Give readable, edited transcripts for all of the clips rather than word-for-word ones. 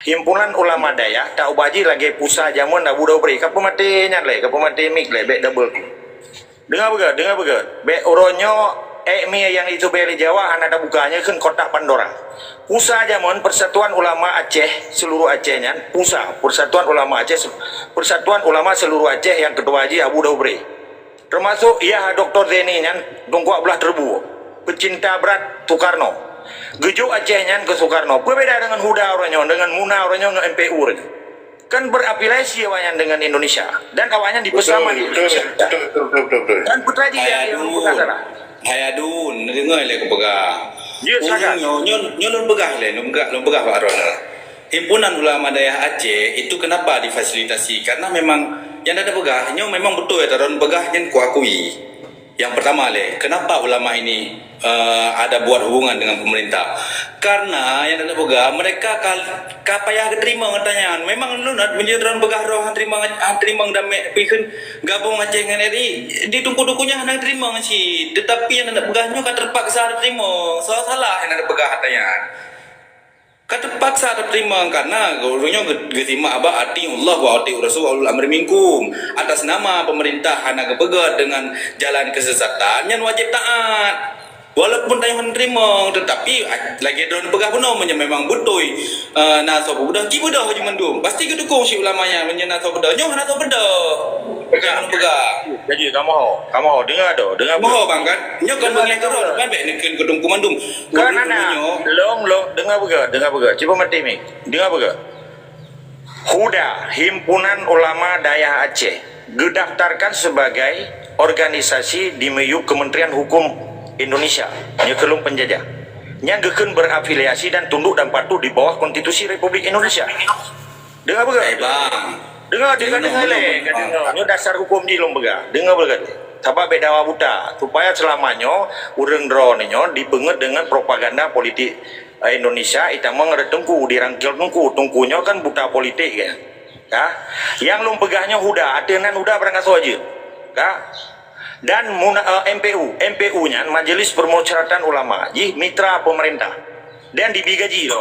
Himpunan Ulama Daya tak ubaji lagi pusat jamun dah budak beri kapu mati nyat le kapu mati mik le bek double dengar begat bek oronyo mi yang itu beli Jawa anak ada bukanya kan kotak Pandora pusat jamun Persatuan Ulama Aceh seluruh Acehnya Persatuan Ulama Aceh Persatuan Ulama seluruh Aceh yang ketua haji Abu Daubri termasuk ia Dr. Zeni nyan dongkuak belah terbu pecinta berat Soekarno Gejuk Acehnya ke Soekarno. Berbeda dengan Huda orangnya, dengan Muna orangnya, dengan MPU orangnya. Kan berafiliasi awalnya dengan Indonesia dan awalnya dipersama di Indonesia. Betul. Dan putra dia yang salah. Hayadun, dengar le ko pegah. Ya, sangat. Nyon pegah le, nyon pegah Pak Arona. Himpunan Ulama Daya Aceh itu kenapa difasilitasi? Karena memang yang ada pegah, nyon memang betul ya taron pegah yang kuakui. Yang pertama le, kenapa ulama ini ada buat hubungan dengan pemerintah? Karena yang ada pegah mereka kapayah terima katanya. Memang lu nak menjadikan pegah roh terima damai pikun gabung Aceh dengan RI ditunggu dukunya nak terima sih. Tetapi yang ada pegahnya kan terpaksa terima. Salah yang ada pegah katanya. Terpaksa terima karena gurunya getima abah ati Allah wa ati Rasul ulul amri minkum atas nama pemerintah anak kepegat dengan jalan kesesatan yang wajib taat walaupun tayan terima tetapi lagi drone pegah pun memang betul naso budak ki budak haji mandum pasti kedukung si ulamanya naso budak nyoh naso budak pegah Jadi kamu dengar mau bang kan nyoh kan mengelak turun kan baik nekin gedung kumandum kan anak long dengar begat coba mati mi dengar begat Huda Himpunan Ulama Daya Aceh didaftarkan sebagai organisasi di meyuk Kementerian Hukum Indonesia nyekelung penjajah yang geken berafiliasi dan tunduk dan patuh di bawah Konstitusi Republik Indonesia dengar begat bang dengar le dasar hukum di lombaga dengar begat sabab bedawa buta supaya selamanya urang drone dipenget dengan propaganda politik Indonesia itu mengeretengku dirangkil tungkunya kan buta politik ya yang lompegahnya Huda atenan Huda berangkat saja dan MPU nya Majelis Permusyawaratan Ulama mitra pemerintah dan dibigaji loh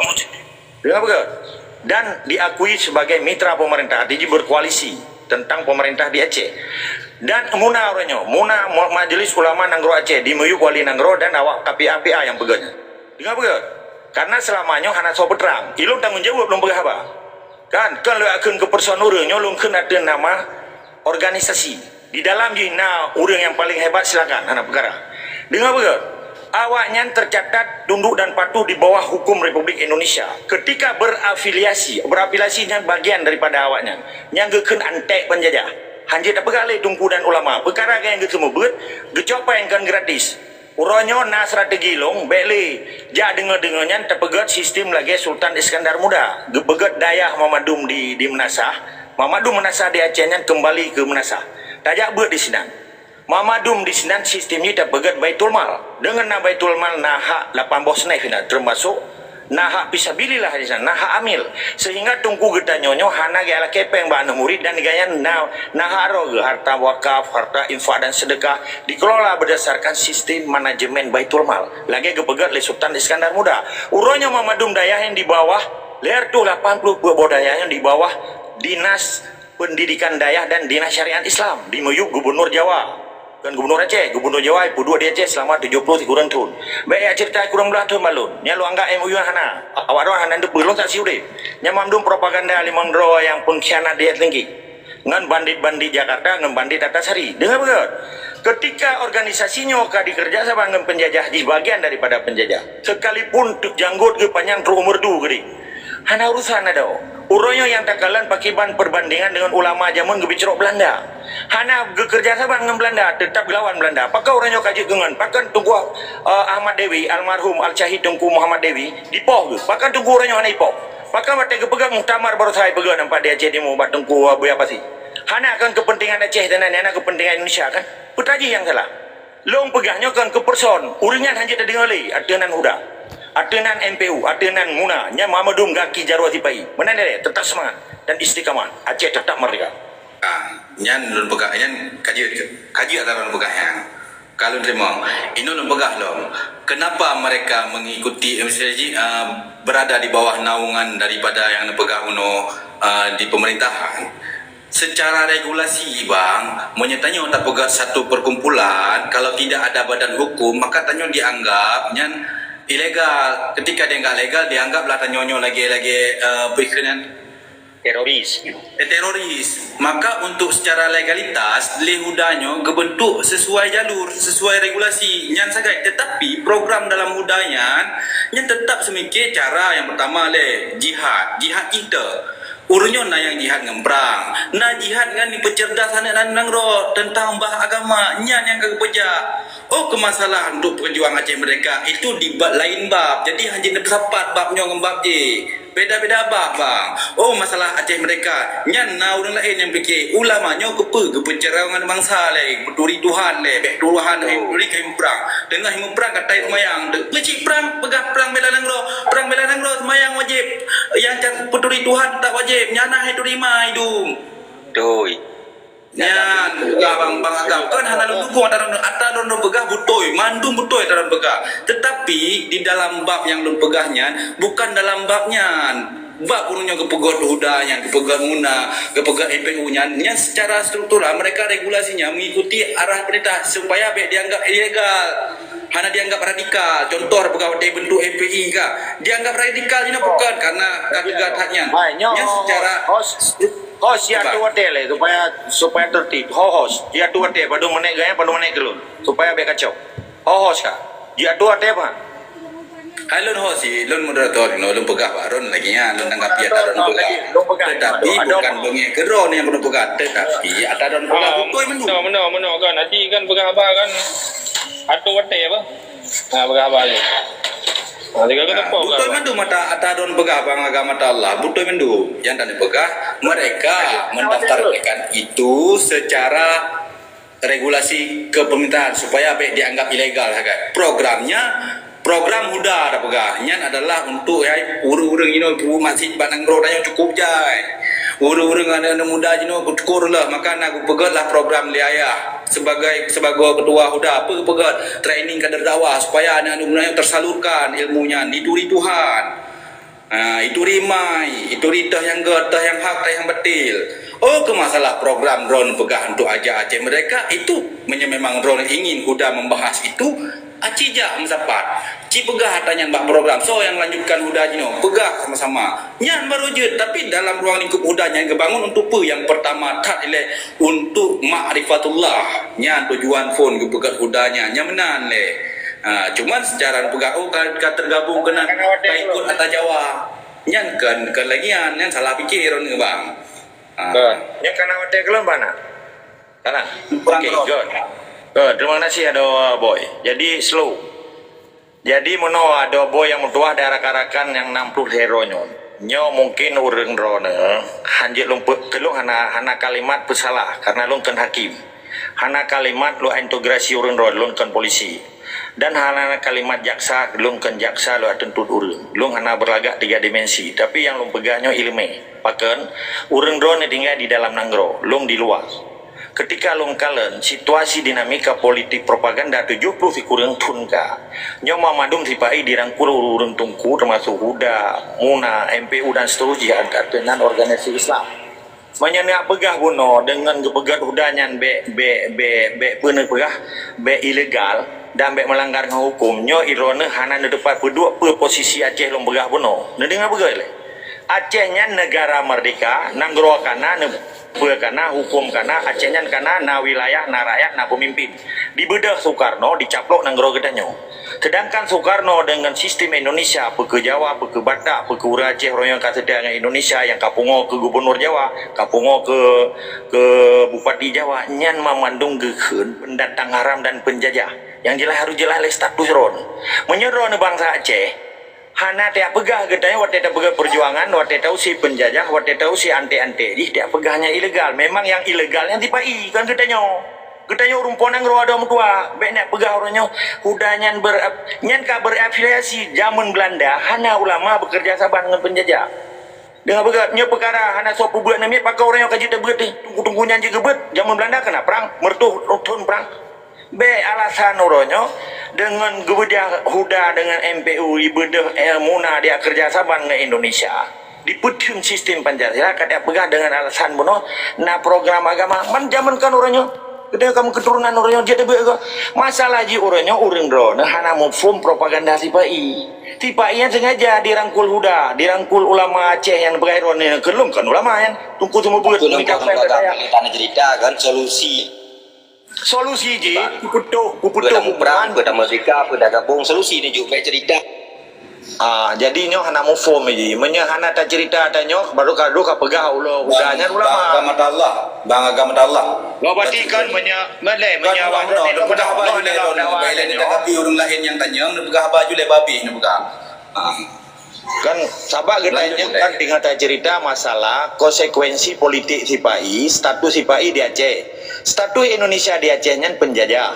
dengar begat dan diakui sebagai mitra pemerintah jadi berkoalisi tentang pemerintah di Aceh dan Muna Majelis Ulama Nanggro Aceh di Meyuk Wali Nanggro dan awak KPA yang pegahnya dengar begat karena selamanya hana so peterang ilung tanggung jawab belum pegah apa kan lu akan ke personurnya lu kena ada nama organisasi di dalam jina orang yang paling hebat silakan hana perkara dengar begat awaknya tercatat tunduk dan patuh di bawah hukum Republik Indonesia ketika berafiliasinya bagian daripada awaknya yang geken antek penjajah hanya tak pegalai tungku dan ulama perkara yang semua gecopa yang kan gratis uronyo na strategi long beli ja dengar-dengarnya terpegat sistem lagi Sultan Iskandar Muda gebegat dayah Mamadum di Menasah Mamadum Menasah di Acehnya kembali ke Menasah tajak ber di Sinan Mamadum di Sinan sistemnya tak pegat Baitul Mal dengan na Baitul Mal nah 8 bos naik termasuk nah pisabilillah di sana nah amil sehingga tungku getanyonyo hana gala kepeng ba murid dan gaya nah harta wakaf harta infak dan sedekah dikelola berdasarkan sistem manajemen Baitul Mal lagi kepegat oleh Sultan Iskandar Muda uronya Mamadum Dayah yang di bawah leher tuh 80 budaya yang di bawah Dinas Pendidikan Dayah dan Dinas Syariat Islam di Meyuk Gubernur Jawa kan Gubernur Aceh, Gubernur Jawa, Pudua di Aceh selama 70 kurang tahun. Baik cerita kurang belah tu malun. Nya lu anggap MOU hana. Awak doang hana tu belum tak siu deh. Nya mamdum propaganda limang dro yang pengkhianat dia tinggi. Ngan bandit-bandit Jakarta, ngan bandit Antasari. Dengar betul? Ketika organisasinya dikerja sama dengan penjajah di bagian daripada penjajah. Sekalipun janggut ke panjang umur du gede. Hana urusan ada. Uronya yang takalan pakiban perbandingan dengan ulama zaman gebicerok Belanda. Hana bekerja sama dengan Belanda, tetap lawan Belanda. Pakai orangnya kaji dengan, pakai tunggu Ahmad Dewi, almarhum Al-Syahid Tungku Muhammad Dewi, dipoh ke. Pakai tunggu orangnya hana ipoh. Pakai mati kepegang muktamar baru saya pegang nampak di Aceh Timur, bat tungku apa sih. Hana kan kepentingan Aceh dan hana kepentingan Indonesia kan. Putaji yang salah. Long pegahnya kan ke person, uringan hanya terdengar lagi, adenan Huda. Atenan MPU, atenan Muna, nya Mamadum Gaki Jarwa Tipai. Mana dia tetap semangat dan istiqamah. Aceh tetap merdeka. Nyan lun pegah nyan kaji antara lun pegahnya Kalau terima, ini lembagah lom. Kenapa mereka mengikuti berada di bawah naungan daripada yang lembagah di pemerintahan? Secara regulasi bang, menyertanya tak pegang satu perkumpulan, kalau tidak ada badan hukum, maka tanyo dianggap ilegal. Ketika dia enggak legal, dianggaplah tanyonyo lagi berkenaan teroris. Maka untuk secara legalitas lehudanyo kebentuk sesuai jalur, sesuai regulasi nyan sagai. Tetapi program dalam hudanya nyan tetap semikir cara yang pertama jihad kita. Urunyo na yang jihad ngemprang. Na jihad kan dipercerdasan dan nangro tentang bah agama nyan yang kepeja. Oh kemasalahan untuk perjuang Aceh mereka itu di bab lain bab. Jadi hanya bersapat babnya ngembab je. Beda-beda bab bang. Oh masalah Aceh mereka nyan na orang lain yang fikir ulamanya kepencerangan bangsa berduri Tuhan bek Tuhan berduri ke perang. Tengah himu perang katai semayang. Ngecik perang pegah perang bela nangro. Perang bela nangro semayang wajib. Yang berduri Tuhan tak wajib. Nyana itu rima hidung. Doi. Nyan begah bang agam kan hana dukung ataron begah butoy mandum butoy ataron begah. Tetapi di dalam bab yang lun pegahnya bukan dalam babnya. Bab urungnya kepegot hudanya, kepegot muna, kepegot EPU-nya. Nya secara struktural mereka regulasinya mengikuti arah perintah supaya dianggap ilegal. Hana dianggap radikal. Contoh pegawai bentuk FPI kah? Dianggap radikal ini bukan karena kegatannya. Nya secara Host ya tu hotel supaya tertib. Host ya tu hotel padu menek gaya padu menek kelun supaya be kacau. Host kah? Ya tu hotel apa? Lun hosi, lun moderator, lun pegah baron lagi ya, lun tanggapi ada don pegah. Tetapi bukan bengi keron yang perlu pegah, tetapi ada don pegah butoy mendu. Mana kan nanti kan pegah abah kan. Atau wate apa? Pegah abah ni. Butoy mendu mata ada don pegah bang agama Allah, butoy mendu. Yang tadi pegah mereka mendaftarkan itu secara regulasi kepemerintahan supaya dianggap ilegal kan. Program huda ada pegahnya adalah untuk urung-urung ini masjid Banang Roda yang cukup jai. Urung-urung ada muda jino cukur lah maka nak pegatlah program liaya sebagai ketua huda apa pegat training kader dakwah supaya anak-anak muda yang tersalurkan ilmunya dituri Tuhan. Itu rimai, itu ritah yang getah yang hak yang betil. Oh ke masalah program drone pegah untuk aja Aceh mereka itu memang drone ingin huda membahas itu acija mensapat ci pegah tanya mbak program so yang lanjutkan huda jino pegah sama-sama nyan baru je tapi dalam ruang lingkup hudanya yang kebangun untuk apa yang pertama untuk ma'rifatullah nyan tujuan phone ke pegat hudanya nyamenan cuman secara pegah tergabung kena ikut atas Jawa nyan kan lagian nyan salah pikir bang Yang kena hotel kelun mana? Kana. Okay, good. Terima kasih ada boy. Jadi slow. Jadi mono ada boy yang mutuah daerah karakan yang 60 hero nyo mungkin urang drone hanjit lumpuk kelung hana kalimat bersalah karena lung kan hakim. Hana kalimat lu integrasi urang drone lung kan polisi. Dan hana kalimat jaksa lung kan jaksa lu tuntut urang. Lung hana berlagak 3 dimensi tapi yang lung pegahnya ilmu. Paken urang drone tinggal di dalam nanggro, lung di luar. Ketika long kalen situasi dinamika politik propaganda 70 kurang tun ka nyoma madum sipai dirangkul urung tungku termasuk huda muna MPU dan seterusnya angkat dengan organisasi Islam menyenak pegah buno dengan kepegat hudanya be pegah be ilegal dan be melanggar hukum nyo irone hana ne depan berdua posisi Aceh long pegah buno ne dengar pegah le Acehnya negara merdeka nanggro kana karena hukum karena Acehnya karena na wilayah na rakyat na pemimpin dibedah Soekarno dicaplok nanggro gedanyo sedangkan Soekarno dengan sistem Indonesia ke Jawa ke Batak ke Aceh royong kata dengan Indonesia yang kapungo ke gubernur Jawa kapungo ke bupati Jawa nyan memandung gekeun pendatang haram dan penjajah yang jelas harus jelas status ron menyerah bangsa Aceh hana tiap pegah gedanya waktu tiap pegah perjuangan waktu tahu si penjajah waktu tahu si ante-ante ih tiap pegahnya ilegal memang yang ilegalnya tipai kan gedanya rumponang roh ada tua banyak pegah orangnya hudanya nyanka berafiliasi zaman Belanda hana ulama bekerja sama dengan penjajah dengan pegah nya perkara hana sopu buat namanya pakai orang yang kaji tebet tunggu-tunggu nyanyi gebet zaman Belanda kena perang mertuh rotun perang Be alasan uronyo dengan gebedah huda dengan MPU ibedah muna dia kerjasama dengan Indonesia di putum sistem Pancasila kada pegah dengan alasan bono na program agama man zaman kan uronyo kedai kamu keturunan uronyo jadi bego masalah ji uronyo urang ro nah hana mau form propaganda tipai yang sengaja dirangkul huda dirangkul ulama Aceh yang berairon ni kelum kan ulama yang tungku semua buat Tanah cerita kan solusi ji puputuh perang pada mereka pada gabung solusi ni juga cerita jadi nyo hana mau form ji menya hana ta cerita tanyo baru kado ka pegah ulo udahnya ulama agama Allah lo berarti kan menya bagi orang lain yang tanya nak pegah baju le babi nak pegah kan sabak getanya kan tinggal ta cerita masalah konsekuensi politik sipai status sipai di Aceh status Indonesia di Aceh nyan penjajah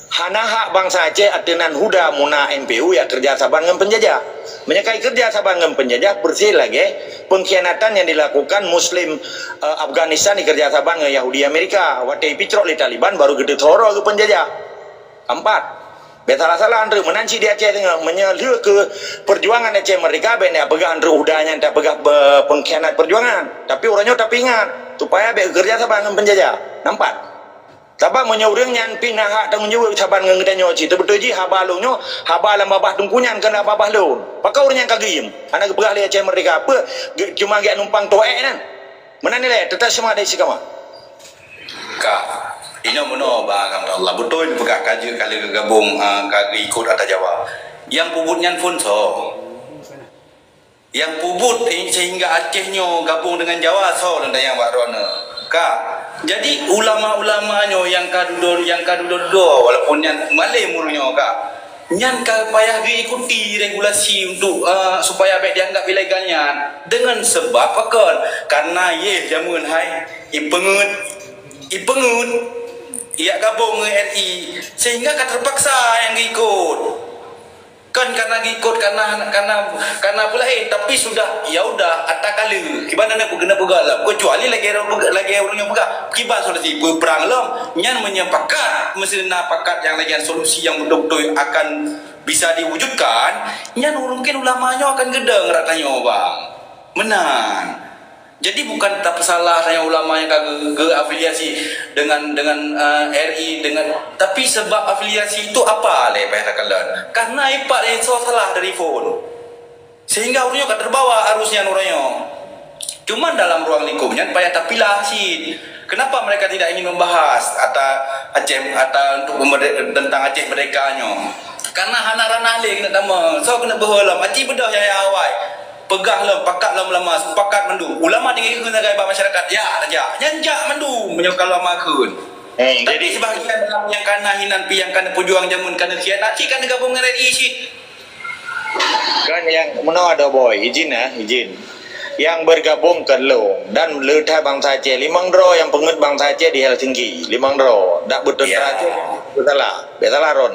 hana hak bangsa Aceh atenan huda muna MPU ya kerja saban dengan penjajah menyekai kerja saban dengan penjajah bersih lagi pengkhianatan yang dilakukan Muslim Afghanistan di kerja saban dengan Yahudi Amerika watai picrok li Taliban baru gede thoro ke penjajah empat salah andre menanci di Aceh dengan menyelih ke perjuangan Aceh mereka benda pegah andre udahnya tak pegah pengkhianat perjuangan tapi orangnya tapi ingat supaya be kerja saban dengan penjajah nampak Sabab menyoreng nyan pindah hak tanggung jawab saban ngedanyo ci betul ji habalunyo habalam babah tungkunyan kena babah lun pakau urang kagim anak berah li Aceh mereka apa cuma gak numpang toek kan mana nilai tetap semua ada sikama kak ini mono bang Allah betul pegah kaji kali gabung kali ikut atas Jawa yang pubutnya pun yang pubut sehingga Acehnya gabung dengan Jawa dan yang warona kak jadi ulama-ulamanya yang kadudor walaupun yang Malay murunyo kak nyan payah diikuti regulasi untuk supaya baik dianggap ilegalnya dengan sebab pakon karena ye jamun hai ipengut ia gabung dengan RI sehingga terpaksa yang ikut kan karena ikut karena pula tapi sudah ya udah atakali gimana nak kena pegalah kecuali lagi orangnya pegah kibar solusi perang lom nyan menyepakat mesti nak pakat yang lagi solusi yang betul-betul akan bisa diwujudkan nyan mungkin ulamanya akan gedeng ratanya bang menang jadi bukan tak salah saya ulama yang ke afiliasi dengan RI dengan tapi sebab afiliasi itu apa le payah kalian karena ipak yang salah dari phone sehingga orangnya akan terbawa arusnya orangnya cuma dalam ruang lingkupnya payah tak pilah sih kenapa mereka tidak ingin membahas Aceh untuk tentang Aceh merdekanya karena hana ranah le kena tama so kena berhalam Aceh bedah yang awal pegahlah pakatlah ulama sepakat mendu ulama dengan negara masyarakat ya aja nyanjak mendu menyokal ulama kun tapi sebahagian dalam yang kana hinan pi yang kana pejuang jamun kana khianat si kana gabung dengan RI si kan yang mana ada boy izin yang bergabung ke lo dan letai bangsa Aceh limang dro yang pengut bangsa Aceh di Helsinki limang dro dak betul Aceh bersalah ron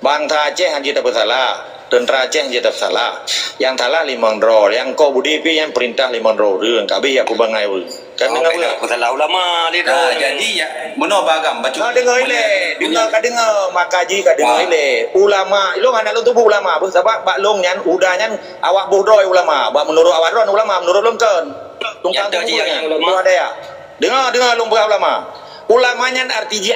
bangsa Aceh hanya tak bersalah tentera Aceh je tak salah yang salah limang dro yang kau budi pi yang perintah limang dro reung kabi aku bangai kan dengar masalah ulama dia jadi ya meno bagam baca dengar ile dengar makaji ka dengar ile ulama lu mana lu tubuh ulama apa sebab bak long nyan udah nyan awak bodoh ulama bak menurut awak ron ulama menurut lom kan tungkang yang ulama ada ya dengar lu ulama ulamanya arti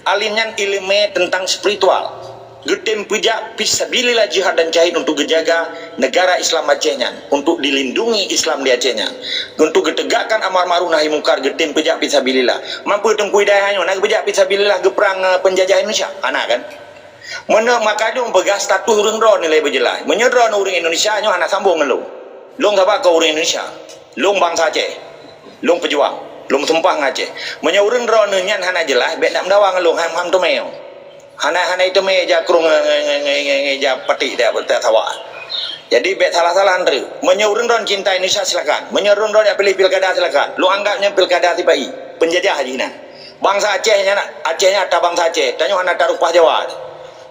alimnya ilmu tentang spiritual getem pejak fisabilillah jihad dan jahid untuk menjaga negara Islam Acehnya untuk dilindungi Islam di Acehnya untuk getegakkan amar ma'ruf nahi mungkar getem pejak fisabilillah mampu tengkui dayanyo nak pejak fisabilillah ke perang penjajah Indonesia anak kan mana makadung pegas status urang ron nilai berjelas menyedron urang Indonesia nyo anak sambung dengan long sabak ke urang Indonesia long bangsa Aceh long pejuang long sumpah ngaceh menyurang ron nyan hana jelas bet nak mendawang long ham tu meo hana itu meja krung ngeja peti dia bertawa jadi bet salah andre menyurun ron cinta Indonesia silakan menyurun ron pilih pilkada silakan lu anggapnya pilkada tibai penjajah hajina bangsa Acehnya tak bangsa Aceh tanya hana tarupah Jawa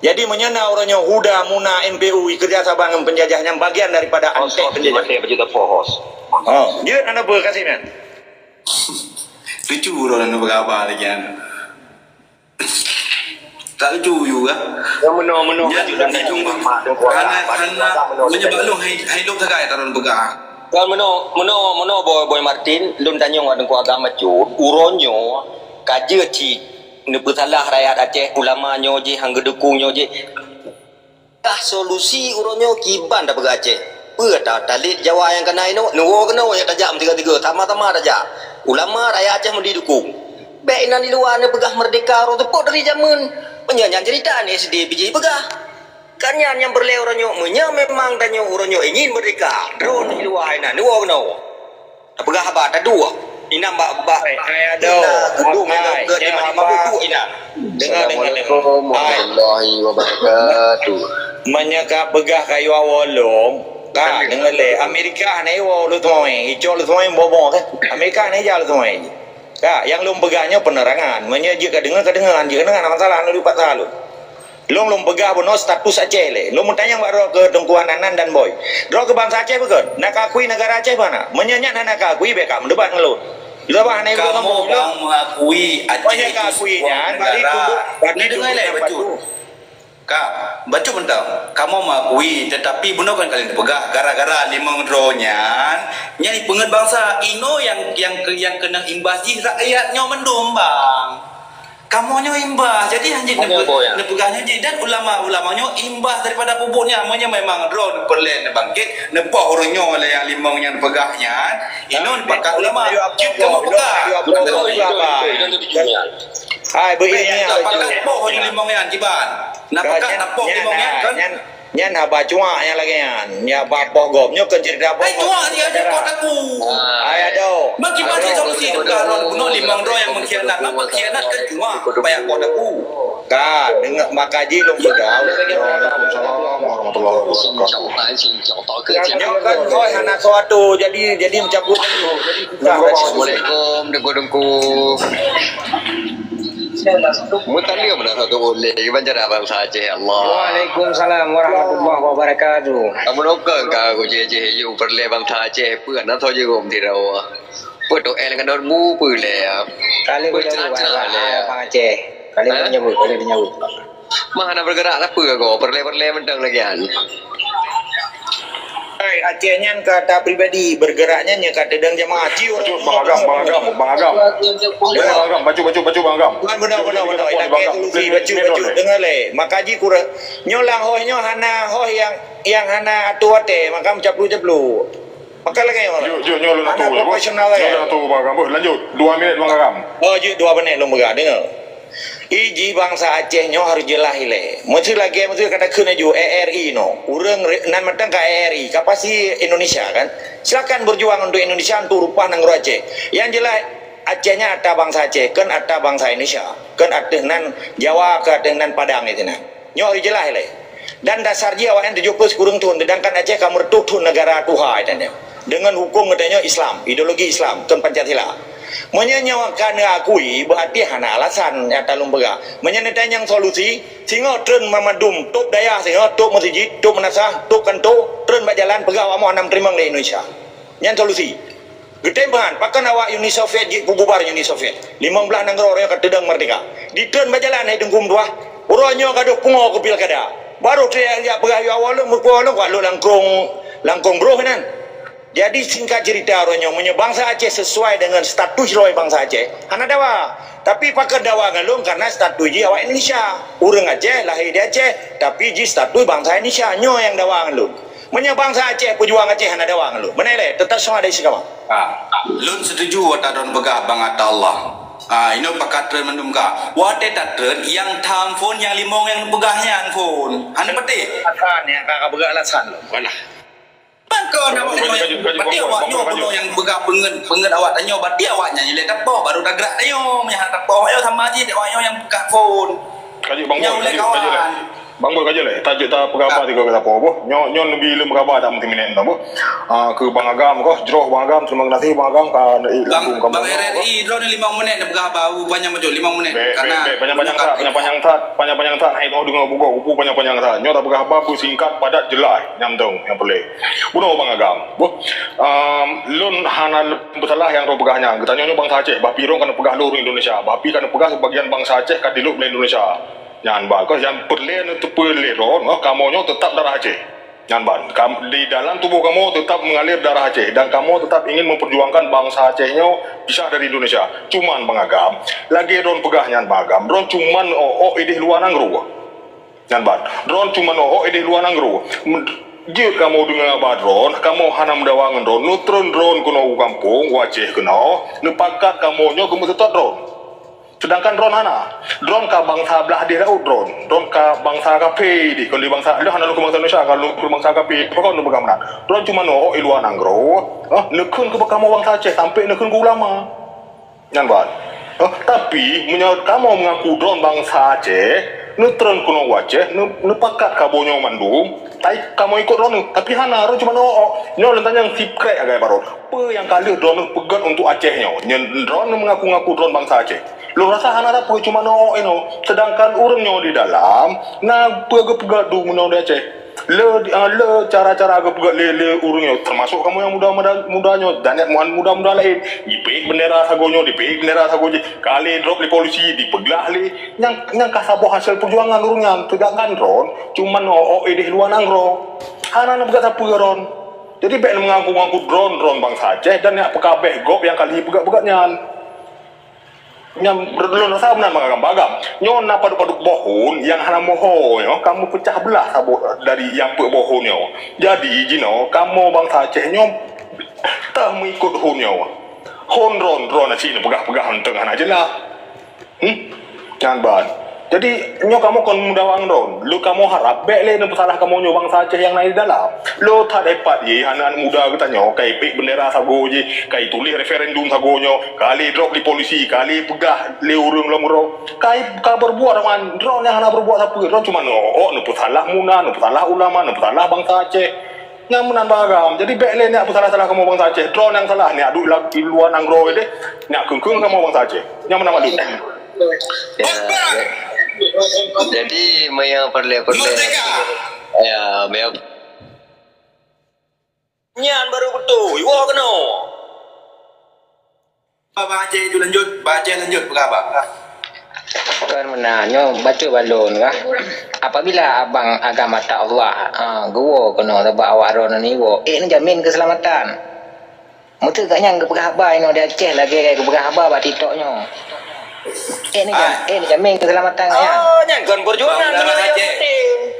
jadi menyana orangnya huda muna MPU kerja sama dengan penjajahnya bagian daripada antek penjajah dia anda berkasih man lucu orang nak berapa lagi kan Tak lucu juga. Yang meno-meno Ya, juga itu mak karena menyebab lu hidup terkait taron begah. Kan meno boy Martin lun tanyong adeng ku agama cu uronyo kaje ci ne bersalah rakyat Aceh ulamanya je hang gedekungnya je kah solusi uronyo kiban dah Aceh pe ta talit Jawa yang kena ino nuwo kena yang tajam tiga-tiga tama-tama saja ulama rakyat Aceh mesti dukung baik nan di luar ne pegah merdeka ro tepuk dari zaman penyanyi cerita ni SD PJ pegah kan yang berleh uronyo memang tanyo uronyo ingin merdeka drone di luar ina nuwo kena pegah apa ada dua ina mbak Hai ado. gedung Hai, ke ya, 550 apa? ina Dengar. Assalamualaikum Hai. warahmatullahi wabarakatuh. Menyeka begah kayu awolom. Ka dengar le Amerika ni wo lu tuai, ijo lu tuai bobo kan. Amerika ni jauh lu tuai. Ka yang lum begahnya penerangan. Menye jika dengar ada masalah lu dapat salut. Lum begah bono status Aceh le. Lum tanya baru ke Tengku Anan dan Boy. Ro ke bangsa Aceh bukan? Nak akui negara Aceh mana? Menyenyak nak akui bekam debat ngelut. Lepas ni Kamu bang mengakui Aceh banyak itu keakuinya, sebuah bari negara. tunduk, bari Ini dengar tunduk lah tempat betul. tu. Kak, baca bentar. Kamu mengakui, tetapi benar kan kalian pegah gara-gara limang dronyan, nyari pengen bangsa Ino yang kena imbas di rakyatnya mendung bang. Kamu nyo imbas, jadi hanya nepegahnya je dan ulama-ulamanya imbas daripada pupuknya. Namanya memang drone perlen bangkit, nepah orangnya oleh yang limang yang pegahnya. Ino pakai ulama, cip kamu pegah. Hai begini Tak pakai poh di limang yang ciban. Nak pakai napok limang yang kan? Nyan haba cuma yang lagi nya bapoh gomnya kan cerita apa? Hai tua dia je kot aku. Hai ado. Bagaimana solusi kalau bunuh limang dro yang mengkhianat, nak mengkhianat kan cuma bayar kot aku. Ka dengar makaji long begal. Nyo kan kau anak suatu jadi mencabut dulu. Assalamualaikum dengku. Mutali mana satu boleh banjara bangsa Aceh Allah. Waalaikumsalam warahmatullahi wabarakatuh. Kamu nokang ka ku je you perle bangsa Aceh peuan na tho je gom ti raw. Pu to el kan mu pu le. Kali Pu menyebut cerah le. Bang Aceh. Kali menyebut. Mana bergerak lah pu go perle mentang lagi an. Hai Aceh nyan kata pribadi bergeraknya nya kata dang jamaah ciu. Bang Agam. Baju Bang Agam. Benar. Ilakai solusi baju dengar le. Makaji kurang nyolang hohnya hana hoh yang hana atuate maka mencaplu. Maka lagi orang. Jom nyolong Anak tu. profesional lagi. Nyolong tu Bang Agam. Lanjut. 2 minit Bang Agam. Oh, je 2 menit lu megah dengar. Iji bangsa Aceh nyo harus jelas ile. Mesti kata kena ju ERI no. Urang nan matang ka ERI, kapasi Indonesia kan. Silakan berjuang untuk Indonesia untuk rupah nang Aceh. Yang jelas Acehnya ada bangsa Aceh, kan ada bangsa Indonesia. Kan ada nan Jawa, kan ada nan Padang itu nan. Nyo harus jelas ile. Dan dasar dia awak yang 70 kurang tuhun, sedangkan Aceh kamu tuhun negara Tuhan itu. Dengan hukum katanya Islam, ideologi Islam, kan Pancasila. Menyanyakan akui berarti hana alasan yang talung bega. Menyanyikan yang solusi sehingga tren mamadum top daya sehingga top masjid, top menasah, top kantor, tren berjalan pegawai mau 6 terima di Indonesia. Yang solusi. Getembahan pakan awak Uni Soviet bubar Uni Soviet. 15 negara orang yang tedang merdeka. Di tren berjalan hai dengkum dua. Orangnya gaduh pungo ke pilkada. Baru dia pegawai awal lu kalau langkong bro kan. Jadi singkat cerita orangnya bangsa Aceh sesuai dengan status roy bangsa Aceh. Hana dawa. Tapi pakai dawa galung karena status dia awak Indonesia. Urang Aceh lahir di Aceh, tapi ji status bangsa Indonesia nyo yang dawa galung. Bangsa Aceh pejuang Aceh hana dawa galung. Benar le? Tetap semua ada isi kamu. Lun setuju wata don begah bang ata Allah. Ini pakai tren mendum ka. Wate tak tren yang tham phone yang limong yang begahnya phone. Ane peti. Alasan yang kakak begak alasan lo. Walah. Bangko nak berarti awaknya penuh yang begah pengen awak tanya berarti awaknya nilai tapoh baru dah gerak ayo yang tapoh ayo sama aja awaknya yang buka phone. Kaji Bang Yang oleh kawan. Bang Boy kaji le. Tajuk ta pegawai tiga kata apa boh. Nyon lebih lem pegawai tak mesti minit boh. Ke Bang Agam kau jroh Bang Agam terima kasih Bang Agam ka Bang RRI drone 5 minit dah begah baru banyak macam 5 menit karena panjang tak hai tahu dengar buku panjang tak nyo tak begah babu singkat padat jelas nyamdong yang boleh bunuh Bang Agam boh lun hana bersalah yang ro begahnya kita nyo bangsa Aceh bah pirong kana pegah luar Indonesia bah pi kana pegah sebagian bangsa Aceh ka diluk Indonesia Nyan ban kau yang perle tu perle ron, kamu nyo tetap darah Aceh. Nyan ban, di dalam tubuh kamu tetap mengalir darah Aceh dan kamu tetap ingin memperjuangkan bangsa Aceh nyo pisah dari Indonesia. Cuman Bang Agam, lagi ron pegah Nyan Bang Agam, ron cuman idih luar nangru. Nyan ban, ron cuman idih luar nangru. Jika kamu dengar abad ron, kamu hana mendawangan ron, nutron ron kuno kampung, Aceh kuno, nepakat kamu nyo kamu tetap ron. Sedangkan drone drone ka bangsa belah dia dah drone ka bangsa kape di kalau di bangsa dia hana lu ke bangsa Indonesia kalau lu bangsa kape apa kau nu bagaimana drone cuma iluan anggro nekun ke kamu bangsa Aceh sampai nekun ke ulama nyan ban tapi menurut kamu mengaku drone bangsa Aceh neutron kuno Aceh nepakat kabonyo mandum tai kamu ikut drone tapi hana drone cuma nyo lentang yang secret agak baru apa yang kali drone pegat untuk Aceh nyo drone mengaku-ngaku drone bangsa Aceh. Lu rasa hana apa cuma sedangkan urangnya di dalam na pegak-pegak du menau di Aceh le cara-cara agak-pegak le urangnya termasuk kamu yang mudanya dan yang muda-muda lain dipik bendera sagonyo dipik bendera sagoji kali drop di polisi dipeglah le yang kasabo hasil perjuangan urangnya sedangkan ron cuma idih luar nangro hana na pegak sapu ron jadi baik mengaku-ngaku drone bangsa Aceh dan yang pekabeh gop yang kali pegak-pegaknya yang belum rasa benar bagam nyon apa paduk bohon yang hana moho kamu pecah belah dari yang pe bohon jadi jino kamu bangsa Aceh nyom tak mengikut hon hon ron aci ni pegah-pegah tengah aja lah jangan ban jadi nyo kamu kon mudawang ron lu kamu harap baik le salah kamu nyo bangsa Aceh yang naik dalam lu tak dapat ye hanan muda kita nyo kai pik bendera sago je kai tulis referendum sago nyo kali drop di polisi kali pegah le urang lomro kai ka berbuat dengan ron yang hana berbuat apa ron cuma nu salah muna nu salah ulama nu salah bangsa Aceh nyamunan bagam jadi baik le nak salah kamu bangsa Aceh drone yang salah ni adu di luar nanggro de nak kengkeng kamu bangsa Aceh nyamunan malu Jadi maya perle ya maya nyan baru betul iwo kena Bang Aceh itu lanjut berapa? Kan menanyo baca balon kah? Apabila abang agama tak Allah, gua kena sebab awak ron ni gua. Ni jamin keselamatan. Mutu kaknya ke pegahaba ino dia Aceh lagi ke pegahaba ba TikToknya. Ni jamin keselamatan kaya. nyan kon perjuangan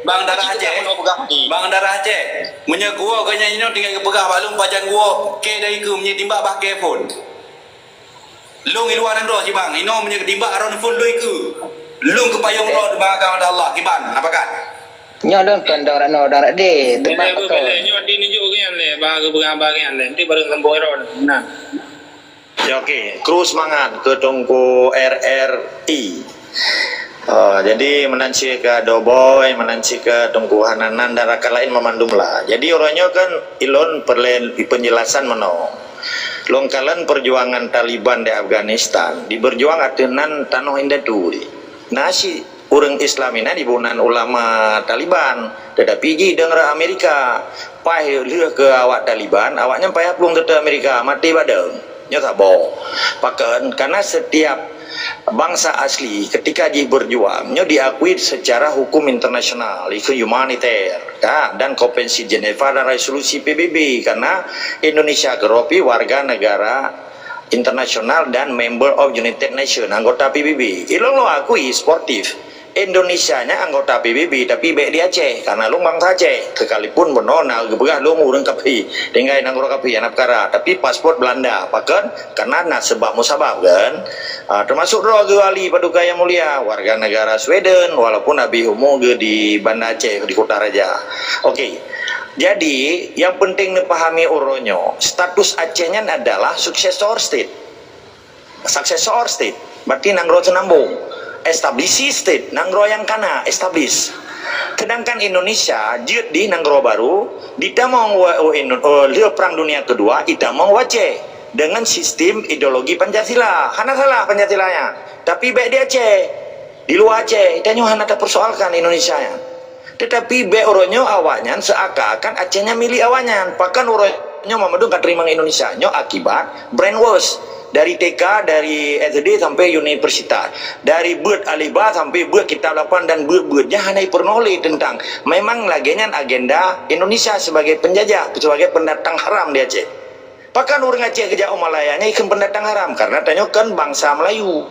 Bang Darah Aceh. Menye gua kanya ino tinggal ke pegah balung pajan gua ke dari ke menye timbak bah ke phone. Long iluan andro si bang, ino menye timbak aron phone lui ke. Long ke payung ro bang agama Allah kiban, apa kan? Nyolong kan darah de tempat Bila betul. nyo di ni jo kian le ba ke bagian le nanti bareng semboy ron nah Ya okey, kru semangat ke tongko RRI. Jadi menanci ke Doboy, menanci ke tongko Hananan dan rakyat lain memandum lah. Jadi orangnya kan ilon perlen penjelasan meno. Longkalan perjuangan Taliban di Afghanistan, diberjuang atenan tanah indah tu. Nasi orang Islam ini dibunan ulama Taliban, tetapi ji dengar Amerika, payah lihat ke awak Taliban, awaknya payah pelung ke Amerika, mati badeng. Nyata boh, pakan karena setiap bangsa asli ketika dia berjuang, nyo diakui secara hukum internasional, itu humaniter, dan Konvensi Geneva dan Resolusi PBB karena Indonesia keropi warga negara internasional dan member of United Nations, anggota PBB. Ilong lo akui sportif. Indonesianya anggota PBB tapi baik di Aceh karena lu bangsa Aceh sekalipun benona gebegah lu mureng kapi tinggal nanggro kapi anak perkara tapi paspor Belanda pakan karena sebab musabab kan termasuk roh wali paduka yang mulia warga negara Sweden walaupun Nabi Humo di Banda Aceh di Kota Raja. Okey. Jadi yang penting dipahami uronyo status Acehnya adalah successor state berarti nanggro senambung establish state nanggro yang kana establish sedangkan Indonesia jut di nanggro baru ditamong perang dunia kedua itamong Aceh dengan sistem ideologi Pancasila hana salah Pancasilanya tapi baik di Aceh di luar Aceh itanyo hana tak persoalkan Indonesia nya tetapi baik oronyo awaknya seakan-akan Acehnya milik awaknya pakan oronyo memadung katerimang Indonesia nyo akibat brainwash Dari TK, dari SD sampai universitas. Dari buat aliba sampai buat kitab 8 dan buat-buatnya hanya pernoleh tentang memang laginya agenda Indonesia sebagai penjajah, sebagai pendatang haram di Aceh. Bahkan orang Aceh ke Jauh Malayanya ikan pendatang haram karena tanyakan bangsa Melayu.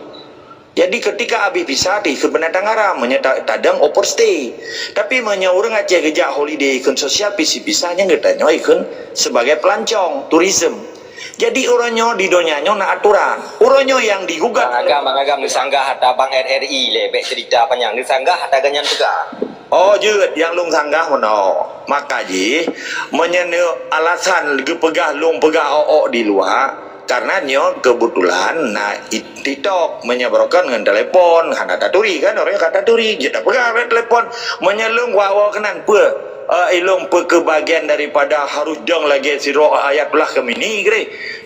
Jadi ketika Abi pisah di ikut pendatang haram, tadang overstay. Tapi orang Aceh ke Jauh holiday ikut sosial pisah-pisahnya ngetanya ikut sebagai pelancong, tourism. Jadi orangnya di donyanya nak aturan. Orangnya yang digugat. Bang Agam disanggah hata Bang RRI lebek cerita panjang disanggah hata ganyan juga. Oh jut yang lung sanggah mono. Maka ji menyene alasan pegah lung pegah di luar karena nyo kebetulan nah TikTok menyebarkan dengan telepon hana taturi kan orangnya kata taturi je tak pegah telepon menyelung wawa kenan pe ilong kebagian daripada harus dong lagi siro ayat belah kemini kire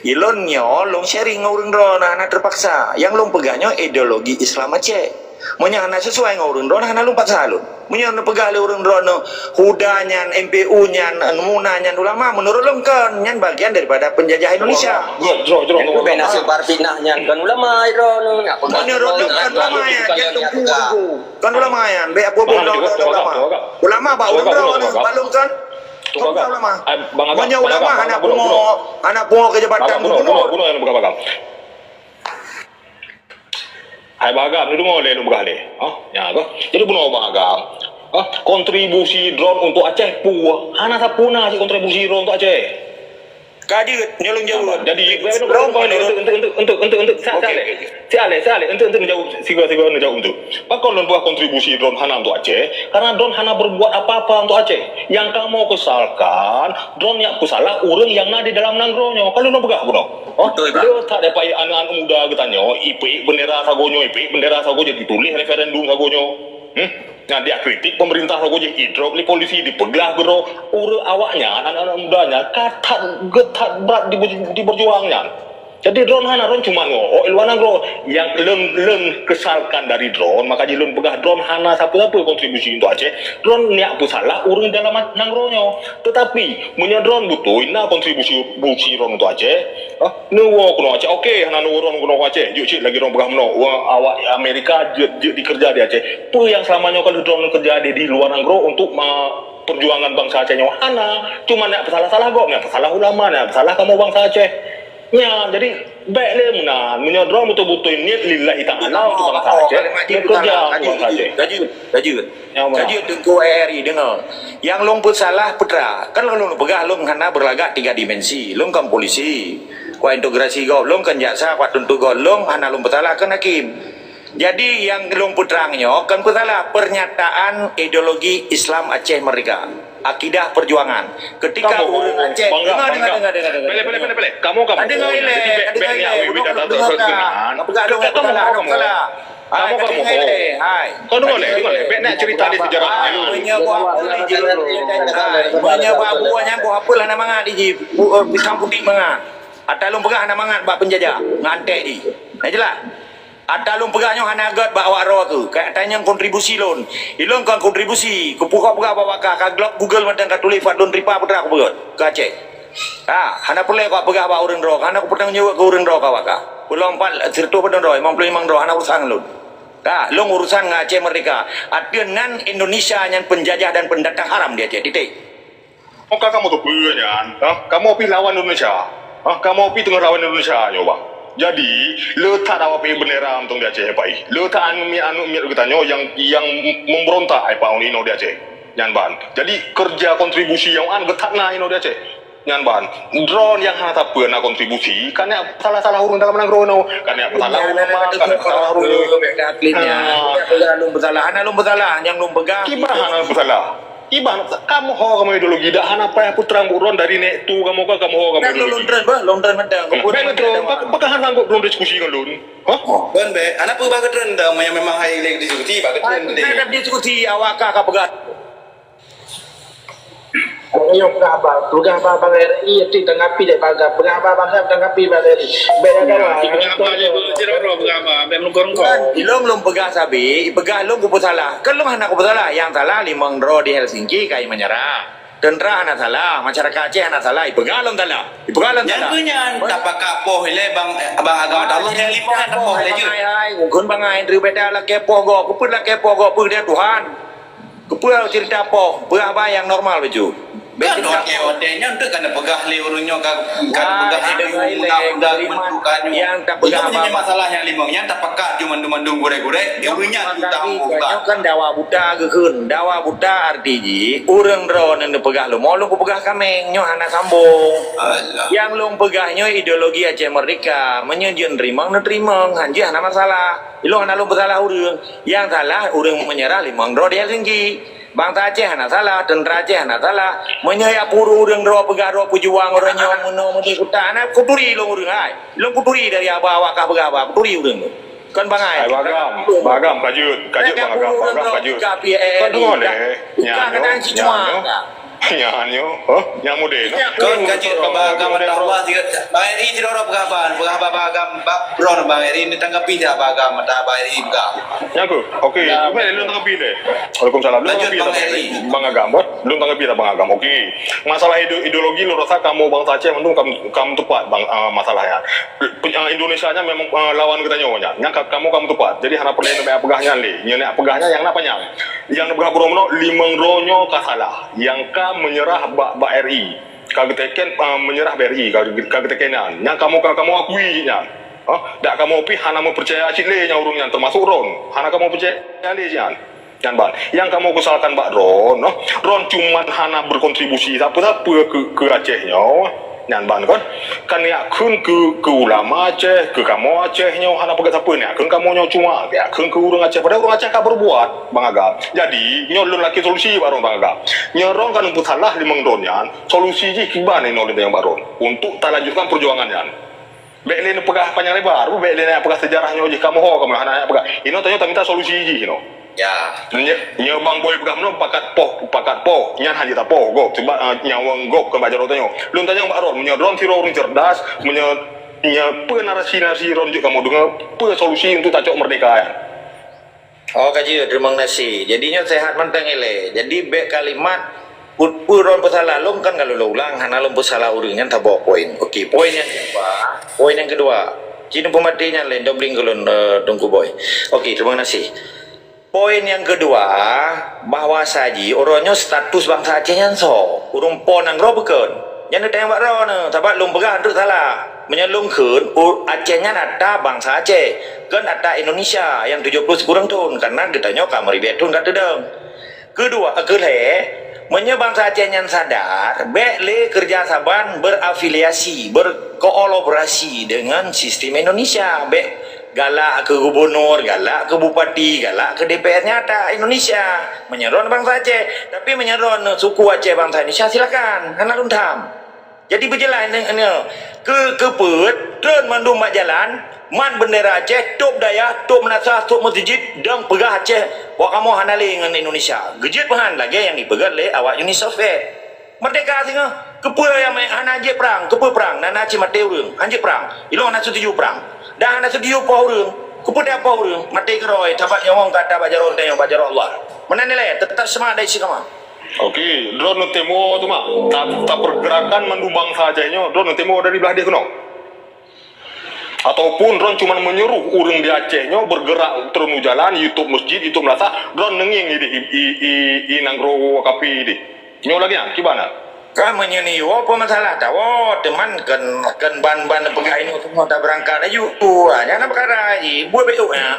ilon nyo long sharing ngurung ron anak terpaksa yang long pegahnya ideologi Islam Aceh munya anak sesuai ngurung ron anak lumpat salun munya anak pegah le urung ron hudanya MPU nya munanya ulama menurut long kan nyan bagian daripada penjajah Indonesia Jero Itu bena sebar fitnahnya kan ulama iro nak menurut long kan ulama ya kan ulama ya be apa ulama ba urung ron balung kan ulama munya ulama anak pungo kejabatan bunuh yang buka bagam. Hai bagam ni dengar le buka le. Ya apa? Jadi bunuh bagam. Kontribusi drone untuk Aceh puah. Hana sapuna si kontribusi drone untuk Aceh. kadit nyolong jauh Jadi untuk untuk menjauh siga menjauh untuk. Pakon lon buat kontribusi drone hana untuk Aceh karena drone hana berbuat apa-apa untuk Aceh. Yang kamu kesalkan drone yang kusalah urang yang ada di dalam nanggronya. Kalau lo begah buno. Dia tak ada pai anak-anak muda getanyo IP bendera sagonyo IP bendera sago jadi tulis referendum sagonyo. Nah dia kritik pemerintah sago jadi hidrop li polisi dipeglah gero awaknya anak-anak mudanya getat berat di berjuangnya. Jadi drone hana drone cuma ilwana gro yang lem kesalkan dari drone maka jilun pegah drone hana siapa kontribusi untuk Aceh drone niak salah urang dalam nangronyo tetapi punya drone butuh ina kontribusi drone untuk Aceh nuwo kuno Aceh oke hana nuwo drone kuno Aceh juk cik lagi drone pegah meno awak Amerika dikerja di Aceh tu yang selamanya kalau drone kerja di luar nangro untuk perjuangan bangsa Aceh hana cuma niak salah kok niak salah ulama niak salah kamu bangsa Aceh. Ya, jadi baik le munya drone betul-betul niat lillahi ta'ala untuk bangsa Aceh. Kerja Kaji tengku RRI dengar. Yang long pun salah putra. Kan long pegah long hana berlagak 3 dimensi. Long kan polisi. Kuat integrasi kau long kan jaksa kuat tentu kau long hana long salah kan hakim. Jadi yang long putrangnya kan salah pernyataan ideologi Islam Aceh Merdeka. Akidah perjuangan. Ketika orang Aceh dengar. Pele. Kamu. Dengar ile. Hai. Kau dengar le. Bek nak cerita di sejarah. Menyebab buahnya buah apa lah nama di pisang putih manga. Atalung pegah nama ngat bak penjajah ngantek di. Nah jelas. Atalung pegahnya hana agat bak awak roh tu. Kayak tanya kontribusi lon. Ilon kan kontribusi. Kupukak pegah bawa ka glok Google madang ka tulis fadon ripa putra aku pegot. Ke Aceh. Hana perlu kau pegah bak urang roh. Hana aku pernah nyewa ke urang roh ka waka. Belum 4 sirtu padon roh 55 roh hana urusan lon. Long urusan Aceh Merdeka. Adenan Indonesia yang penjajah dan pendatang haram dia Aceh. Titik. Maka kamu tu punya. Kamu pi lawan Indonesia. Kamu pi tengah lawan Indonesia nyoba. Jadi letak awak pi bendera untuk di Aceh pai. Letak anu mi getanyo yang memberontak ai pa ino di Aceh. Nyan ban. Jadi kerja kontribusi yang getakna ino di Aceh. Nyan ban. Drone yang hana tak pernah kontribusi kan salah urang dalam nagrono. Kan salah ulama kan salah urang aklitnya. Lum bersalah yang lum pegah. Kibah hana bersalah. Ibang kamu kamu ideologi dah hana apa putra buron dari nek tu kamu kamu ideologi. Lontran madang. Apakah hana belum diskusi kan lun? Ben be, anak pun bagai trend dah yang memang high leg diskusi bagai trend deh. Ada diskusi awak ka pegah. Yang pegah abang RI itu tanggapi dek pegah abang tanggapi bang RI. Beda dah. Ilong pegah sabi, pegah long ku salah. Kan long hana ku salah, yang salah limang ro di Helsinki kai menyerah. Tentera anak salah, masyarakat Aceh anak salah, ipegalon salah. Ipegalon Yang salah. punya tak pakai poh ile bang agama Allah yang lima kan poh ile je. Ai, ngukun bangai dri beda lah kepo go, keput lah kepo go, pu dia Tuhan. Keput cerita poh, berah yang normal baju. Kan hotelnya untuk kena pegah le urunnya kan pegah ada undang-undang mendukannya. Yang tak Itu pegah punya apa. masalah yang lima yang tak pakai cuma mandung gorek-gorek dia punya utang bukan. Kan dawa buta gekun, dawa buta arti urang ron yang pegah lu, mau lu pegah kameng nyo anak sambung. Allah. Yang lu pegahnya ideologi Aceh Merdeka, menyejen rimang dan rimang, hanji anak masalah. Lu anak lu bersalah urang, yang salah urang menyerah limang ro dia tinggi. Bangsa Aceh anak salah, tentera Aceh anak salah, menyeyak puru urang ro pegah ro pejuang orangnya muno mudi kuta anak kuturi lu urang ai. Lu kuturi dari apa awak kah pegah apa, kuturi urang lu. Kan bangai. Bagam kajut bang agam kajut. Kan dengar deh. Nyanyo, yang muda. Kan gaji agama Allah juga bayar ini tidak orang pegah agama bron bayar ini tanggapi dia agama tak bayar ini enggak. Nyaku, oke, lu tanggapi deh. Waalaikumsalam. Lu tanggapi bang agam, lu tanggapi bang agam. Oke, masalah ideologi lu rasa kamu bangsa Aceh mentung kamu tepat bang masalahnya. Indonesia-nya memang lawan kita nyonya. Yang kamu tepat. Jadi harap perlu nak pegahnya le. Yang pegahnya yang napanya. Yang pegah bromo limang ronyo kasalah. Yang menyerah bak RI, kageteken menyerah BRI, kagetekenan. Yang kamu akui nya. Tak kamu pi hana mau percaya cile nya urungnya termasuk Ron. Hana kamu percaya le jan. Yang kamu kesalkan Mbak Ron, Ron cuman hana berkontribusi apa ke Acehnya. Ban kan ya kun ke ulama Aceh, ke kamu Acehnya hana pegat apa ni. Kun kamu nyo cuma ya kun ke urang Aceh, padahal urang Aceh ka berbuat Bang Agam. Jadi nyo lun laki solusi Bang Bang Agam. Nyorong kan untuk salah limang ronyan, solusi ji kibane nolin yang Bang Ron untuk tak lanjutkan perjuangannya. Bek le pegah panjang lebar, bek le pegah sejarahnya ji kamu ho kamu hana pegah. Ino tanya tak minta solusi ji ino. Ya. Nya bang boy pegah meno pakat poh nyan haji ta poh go coba nyawang go ke bajar tanyo lu tanya Mbak Ron nya Ron siro orang cerdas nya narasi Ron juga kamu dengar solusi untuk tacok merdeka ya. Oh kaji terima kasih. Jadinya sehat mentang ele. Jadi be kalimat Ron bersalah long kan kalau lo ulang hana long bersalah urangnya tak bawa poin. Okey, poin yang kedua. Cina pematinya lain dobling golon tunggu boy. Okey, terima kasih. Poin yang kedua, bahwa saji orangnya status bangsa Aceh yang so, urung pon yang ro bekeun. Yang ditanya Mbak Ron, tabat lum pegah itu salah. Menyelungkeun Acehnya ada bangsa Aceh, kan ada Indonesia yang 70 kurang tahun karena ditanya kamari betun kat dedeng. Kedua, bangsa Aceh yang sadar, le kerja saban berafiliasi, berkolaborasi dengan sistem Indonesia, galak ke gubernur, galak ke bupati, galak ke DPR nyata Indonesia menyeron bangsa Aceh, tapi menyeron suku Aceh bangsa Indonesia silakan, anak luntam. Jadi berjalan ini keput, turun mandu mak jalan, man bendera Aceh, top daya, top menasah, top masjid, dan pegah Aceh, wak kamu hanali dengan Indonesia. Gejit bahan lagi yang dipegat le awak Uni Soviet. Merdeka singa, keput yang anak Aceh perang, keput perang, nana Aceh mati urang, Aceh perang, ilo anak setuju perang. Dah anda sedia apa orang? Kepada apa orang? Mati keroi, tapak nyawang kata bajar Allah. Mana nilai? Tetap semangat dari si kamu. Okey, drone temo tu mak. Tak pergerakan mandu bangsa Acehnya, drone temo dari belah dia kuno. Ataupun drone cuma menyuruh orang di Acehnya bergerak terus jalan, YouTube masjid, YouTube melasa, drone nenging di nanggro kapi di. Nyo lagi ya, gimana? Kamu nyeni apa masalah tahu teman kan ban pegah ini semua tak berangkat aja jangan perkara aja buat betul ya.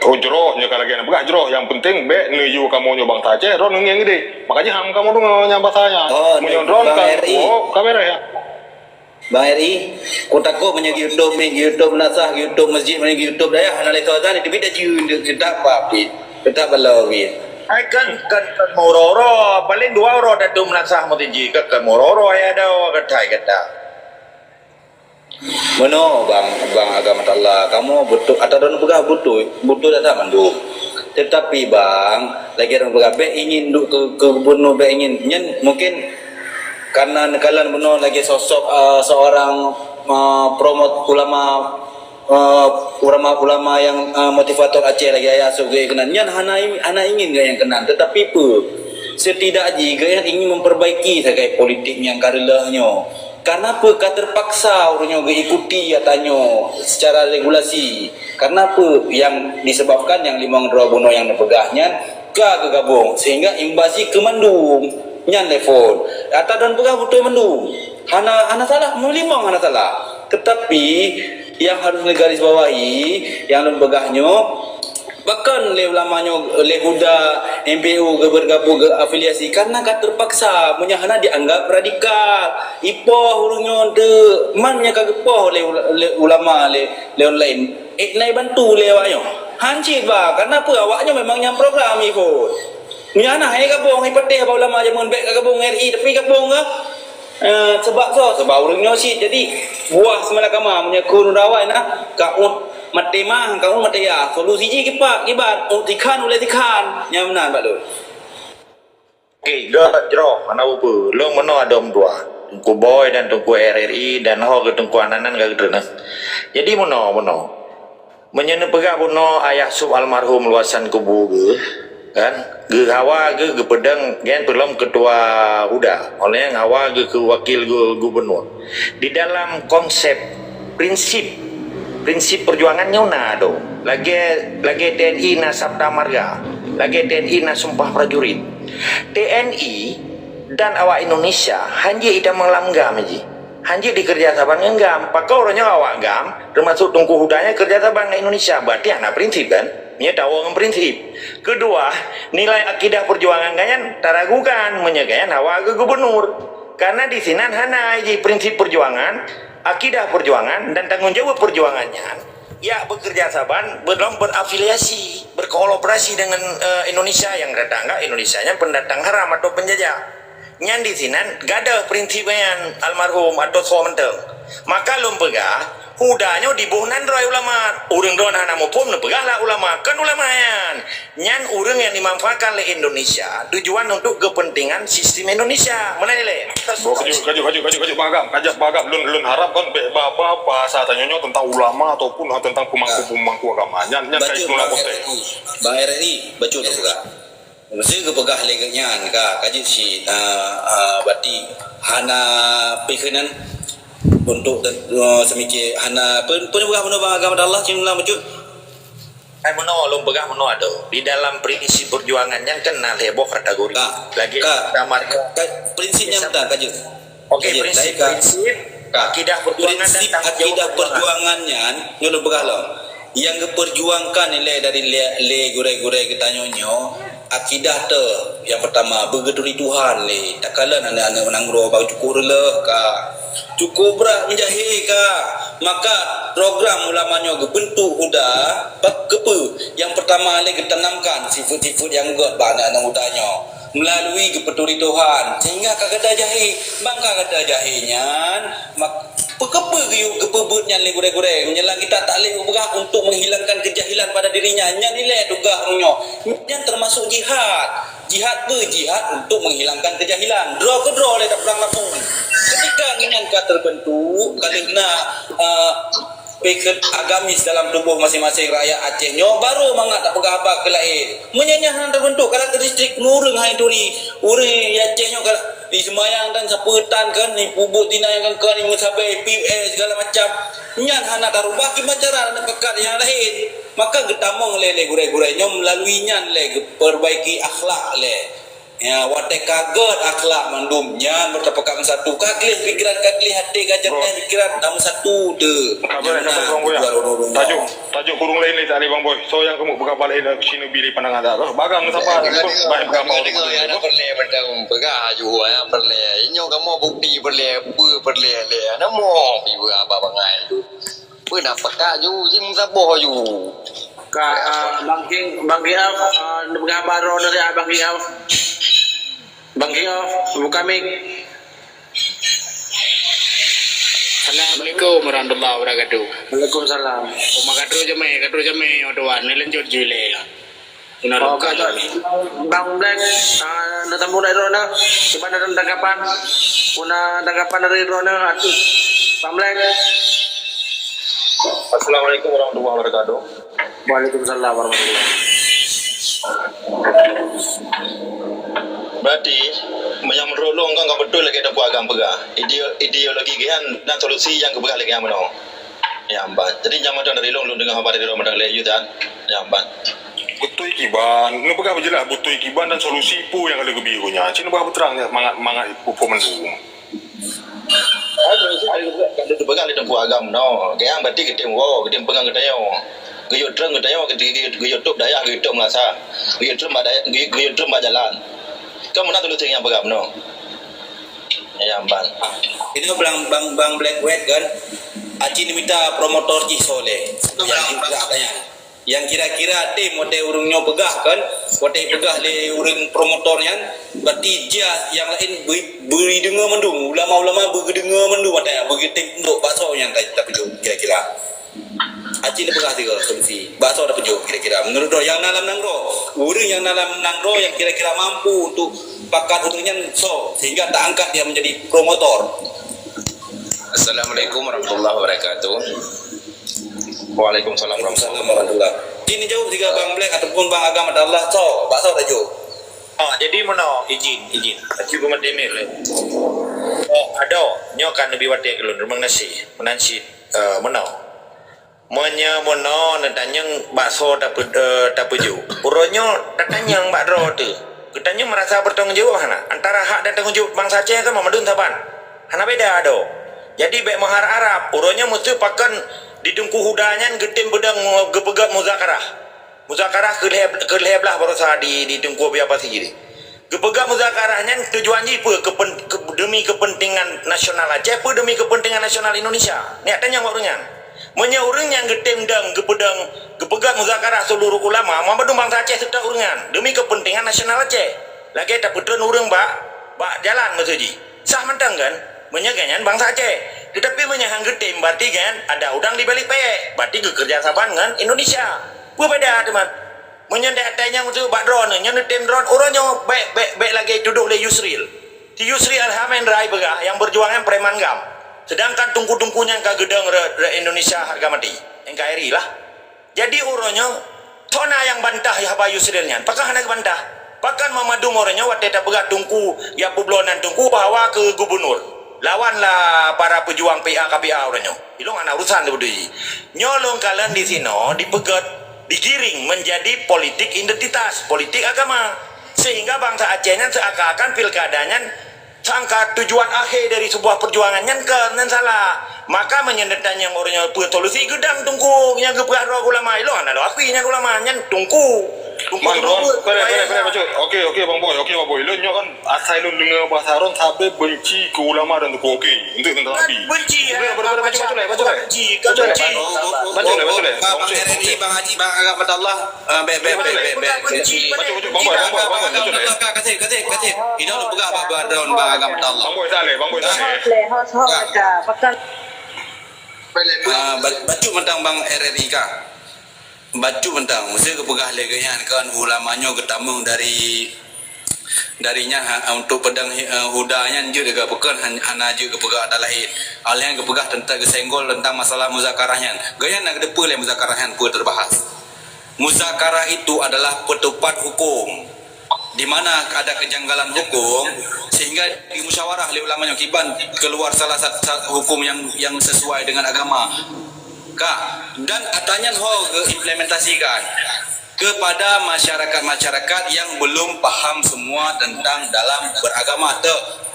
Oh jeroh nya kalau lagi begah jeroh yang penting be nuju kamu nyo bangsa Aceh ron ngeng ide makanya ham kamu tu nyambasanya menyondron kan kamera ya Bang RI, ku takut menyegi YouTube nasah, YouTube masjid, menyegi YouTube daya hanalai tuan itu beda jiu kita apa kita belawi. Ai kan mororo paling 2 euro datu menasah mutiji kan mororo ya ada katai kata. Mano bang agama Allah kamu betul atau don pegah betul ada mandu. Tetapi bang lagi orang pegah be ingin duk ke gubernur be ingin nyen mungkin karena nekalan benar lagi sosok seorang promote ulama yang motivator Aceh lagi ayah so gaya kenan nyan hana ingin gaya yang kenan tetapi setidak juga yang ingin memperbaiki sebagai politik yang karelahnya. Kenapa kau terpaksa orangnya ikuti katanya secara regulasi? Kenapa yang disebabkan yang limang dua buno yang nepegahnya kau gabung sehingga imbasi ke mendung nyan telefon atau dan pegah betul mendung. Hana salah, melimang hana salah. Tetapi yang harus digarisbawahi yang lembagahnya bahkan le ulamanya le huda MPU bergabung ke afiliasi karena kau terpaksa menyahana dianggap radikal ipoh urungnya de mannya kagepoh le ulama le online nai bantu le awaknya hancit ba kenapa awaknya memang yang program ipoh nyana hai gabung hai pedih ba ulama jamun baik gabung RI tapi gabung ke sebab urungnya sih jadi buah semalakama punya kurun rawai nah kau Matema kau mataya solusi je kipak kibat utikan oleh tikan yang benar Pak Dul. Okey, dah jero mana apa? Lo mana ada dua. Tungku boy dan tungku RRI dan ho ke tungku ananan ke gedena. Jadi mana. Menyene pegak bono ayah sub almarhum luasan kubu ge kan ge hawa ge pedang gen belum ketua huda oleh yang hawa ge ke wakil gubernur. Di dalam konsep prinsip perjuangannya nado lagi TNI na Sabda Marga lagi TNI na Sumpah Prajurit TNI dan awak Indonesia hanya ida mengelamgam ji hanya dikerja saban ngenggam pakau orangnya awak gam termasuk tungku hudanya kerja saban Indonesia berarti anak prinsip kan nya tahu prinsip kedua nilai akidah perjuangan ganyan taragukan menyagayan awak ke gubernur karena di sini hana ji prinsip perjuangan akidah perjuangan dan tanggung jawab perjuangannya ya bekerja saban belum berafiliasi berkolaborasi dengan Indonesia yang datang enggak Indonesia nya pendatang haram atau penjajah nyan di sini gak ada prinsipnya almarhum atau suamenteng maka lumpega udahnya dibuhnan roy ulama urang don hana mupum nepegahlah ulama kan ulama nyan urang yang dimanfaatkan oleh Indonesia tujuan untuk kepentingan sistem Indonesia mana nilai kaju bagam lun harap kan apa bahasa tanyanya tentang ulama ataupun tentang pemangku agama nyan kait nula kote Bang RRI baca tu juga mesti kepegah leganya ka kaji si berarti hana pikenan untuk semikir hana penegah bang agama Allah cuma wujud belum pegah ada di dalam prinsip perjuangannya kenal heboh kategori lagi damar prinsipnya betul kaji prinsip akidah perjuangan prinsip akidah perjuangannya nyuruh pegah lo yang keperjuangkan nilai dari le gure-gure kita nyonyo akidah tu yang pertama bergeduri Tuhan le tak kala anak-anak menanggro bau cukur le ka cukup berat menjahit ka maka program ulamanya bentuk huda kepe yang pertama le ketanamkan sifat-sifat yang god anak-anak mudanya melalui kepeduli Tuhan sehingga kagada jahit bangka kagada jahitnya kepe kepebutnya le gure-gure menyelang kita tak leh berah untuk menghilangkan kejahilan pada dirinya nya nilai dugahnya yang termasuk jihad untuk menghilangkan kejahilan draw le tak perang lapung ketika dengan terbentuk kalina agamis dalam tubuh masing-masing rakyat Aceh nyo baru mangat tak pegah apa ke lain menyanyahan terbentuk karakteristik nurung hai turi uri Aceh nyo di semayang dan saputan kan ni pubut dinayakan kan ni musabai PPS segala macam nyan hana karubah ki macara nak pekat yang lain maka getamong le gure-gure nyo melalui nyan le perbaiki akhlak le ya wate kaget akhlak mandumnya bertepakkan satu kaklih pikiran kaklih hati gajarnya pikiran dalam satu de tajuk kurung lain tak ada bang boy so yang kamu buka balik sini pilih pandangan dah bagam siapa baik berapa ada perle berdang pegah juga ya perle inyo kamu bukti perle le namo pi apa bangai tu pun dapat kak ju sim saboh ju bangking berkabar dari bangking buka mic. Assalamualaikum warahmatullahi wabarakatuh. Waalaikumsalam. Kadro jame odoan nelenjot jule. Bang Black natamu dari Rona gimana tanggapan dari Rona Bang Black. Assalamualaikum warahmatullahi wabarakatuh. Waalaikumsalam warahmatullahi. berarti yang menurut kan betul lagi ada buat agam pegah ideologi kan dan solusi yang kebegah lagi yang mana ya amban jadi jangan macam dari long dengan apa dari long macam lagi dan ya amban Betul ikiban, nu pegah berjelas betul ikiban dan solusi pu yang ada kebirunya. Cina pegah berterang mangat ipu mendung. ada pegang di tempat agam no kaya berarti kita pegang kita yo gayut terang kita yo gayut top daya gayut top ngasa gayut terang jalan kamu nak tulis yang pegang no ya amban Itu bang Black White kan Aci ni minta promotor Ji Soleh yang kira-kira tim model urungnya pegah kan model pegah le urung promotornya berarti dia yang lain beri dengar mendung ulama-ulama beri dengar mendung ada bagi tim untuk bakso yang tak pejuk kira-kira Aci ni pegah tiga solusi bakso ada pejuk kira-kira menurut yang dalam nangro urung yang dalam nangro yang kira-kira mampu untuk bakat urungnya so sehingga tak angkat dia menjadi promotor. Assalamualaikum warahmatullahi wabarakatuh. Waalaikumsalam Warahmatullahi. Ini jauh tiga bang Black ataupun bang Agama Allah so bakso tak jauh. Jadi mana izin aku demil ada nyokan lebih wate kelun rumang nasi menansi mana mono natanyang bakso tak peju uronyo tatanyang bakro tu katanya merasa bertanggung jawab hana antara hak dan tanggung jawab bangsa Aceh kan memadun taban hana beda ada jadi baik mahar Arab uronyo mesti pakan ditungku hudanya getim bedang gepegat muzakarah keleblah berusaha di tungku apa sih jadi gepegat muzakarahnya tujuannya demi kepentingan nasional Aceh demi kepentingan nasional Indonesia ni tanya orangnya menyaurang yang getim dang gepegat muzakarah seluruh ulama memadun bangsa Aceh serta urangan demi kepentingan nasional Aceh lagi tak betul urang bak jalan maksudnya sah mentang kan menyaganyan bangsa Aceh tetapi menyahang getim berarti kan ada udang di balik payek berarti kerjasama dengan Indonesia berbeda teman menyendak tanya untuk bak drone nyen tim drone orangnya baik lagi duduk le Yusril di Yusril Alhamen Rai begah yang berjuangan preman gam sedangkan tungku-tungkunya ke gedang Indonesia harga mati NKRI lah jadi orangnya tona yang bantah ya apa Yusrilnya apakah hendak bantah bahkan memadum orangnya waktu tak begah tungku ya publonan tungku bawa ke gubernur lawanlah para pejuang PA orangnya ilong anak urusan tu berdua nyolong kalian di sini dipegat digiring menjadi politik identitas politik agama sehingga bangsa Acehnya seakan-akan pilkadanya sangka tujuan akhir dari sebuah perjuangannya kan salah maka menyendetan yang orangnya solusi gedang tungku yang geperat ulama ilong anak akhirnya ulama nya tungku Mandron, kena baca. Okey bang boy. Lo nyo kan asal lo dengar bahasa Aron sampai benci ke ulama dan tu okey. Untuk tentang Nabi. benci ya Baca le. benci Baca le. Bang RNI bang Haji bang Agama Allah benci Bang boy. kasih ini lu pegah bang daun bang Agama Allah Bang boy sale. bacu tentang bang RRI kah bacu tentang mesti kepegah legayan kan ulamanya ketamung darinya untuk pedang hudanya juga pekan hana juga kepegah dalahin alih kepegah tentang kesenggol tentang masalah muzakarahnya gaya nak depa le muzakarahnya pun terbahas muzakarah itu adalah petupat hukum di mana ada kejanggalan hukum sehingga dimusyawarah oleh ulama yang kiban keluar salah satu hukum yang sesuai dengan agama dan katanya implementasikan kepada masyarakat yang belum paham semua tentang dalam beragama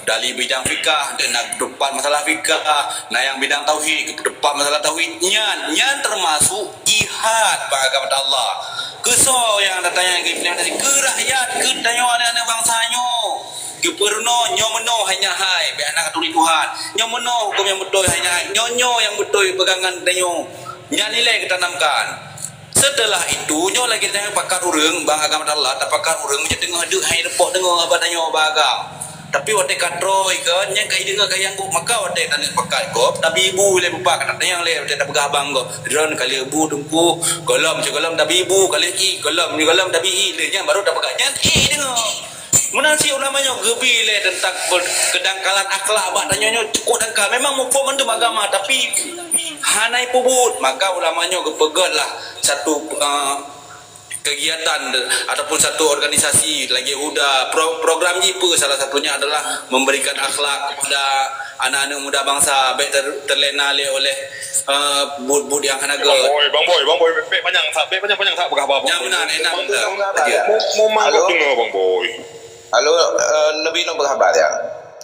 dari bidang fikah dan depan masalah fikah yang bidang tauhid depan masalah tauhidnya termasuk jihad beragama Allah keso yang datanya implementasi ke rakyat ke tanya anak-anak bangsanya Geperno nyomono hanya hai be anak tuli Tuhan nyomono hukum yang betul hanya nyonyo yang betul pegangan danyo nya nilai ditanamkan setelah itu nyo lagi tanya pakar urang bang Agama Allah tak pakar urang je dengar deuk hai repot dengar apa danyo bagam tapi wate katroi kan yang kai dengar kai yang maka wate tanya pakar kop tapi ibu le bapak kata yang le wate tak begah bang go dron kali ibu tungku golom tapi ibu kali i golom tapi i le nya baru tak begahnya dengar menansi ulamanya gebile tentang kedangkalan akhlak abah tanya cukup dangkal memang mau mendem agama tapi hanai pubut maka ulamanya gepegat lah satu kegiatan ataupun satu organisasi lagi Huda program JIPA salah satunya adalah memberikan akhlak kepada anak-anak muda bangsa baik terlena oleh bud-bud yang hanaga. Bang boy, baik panjang tak begah apa. Yang benar enak Mau mangkuk dengar bang boy. Halo, Nabi nak berkhabar ya.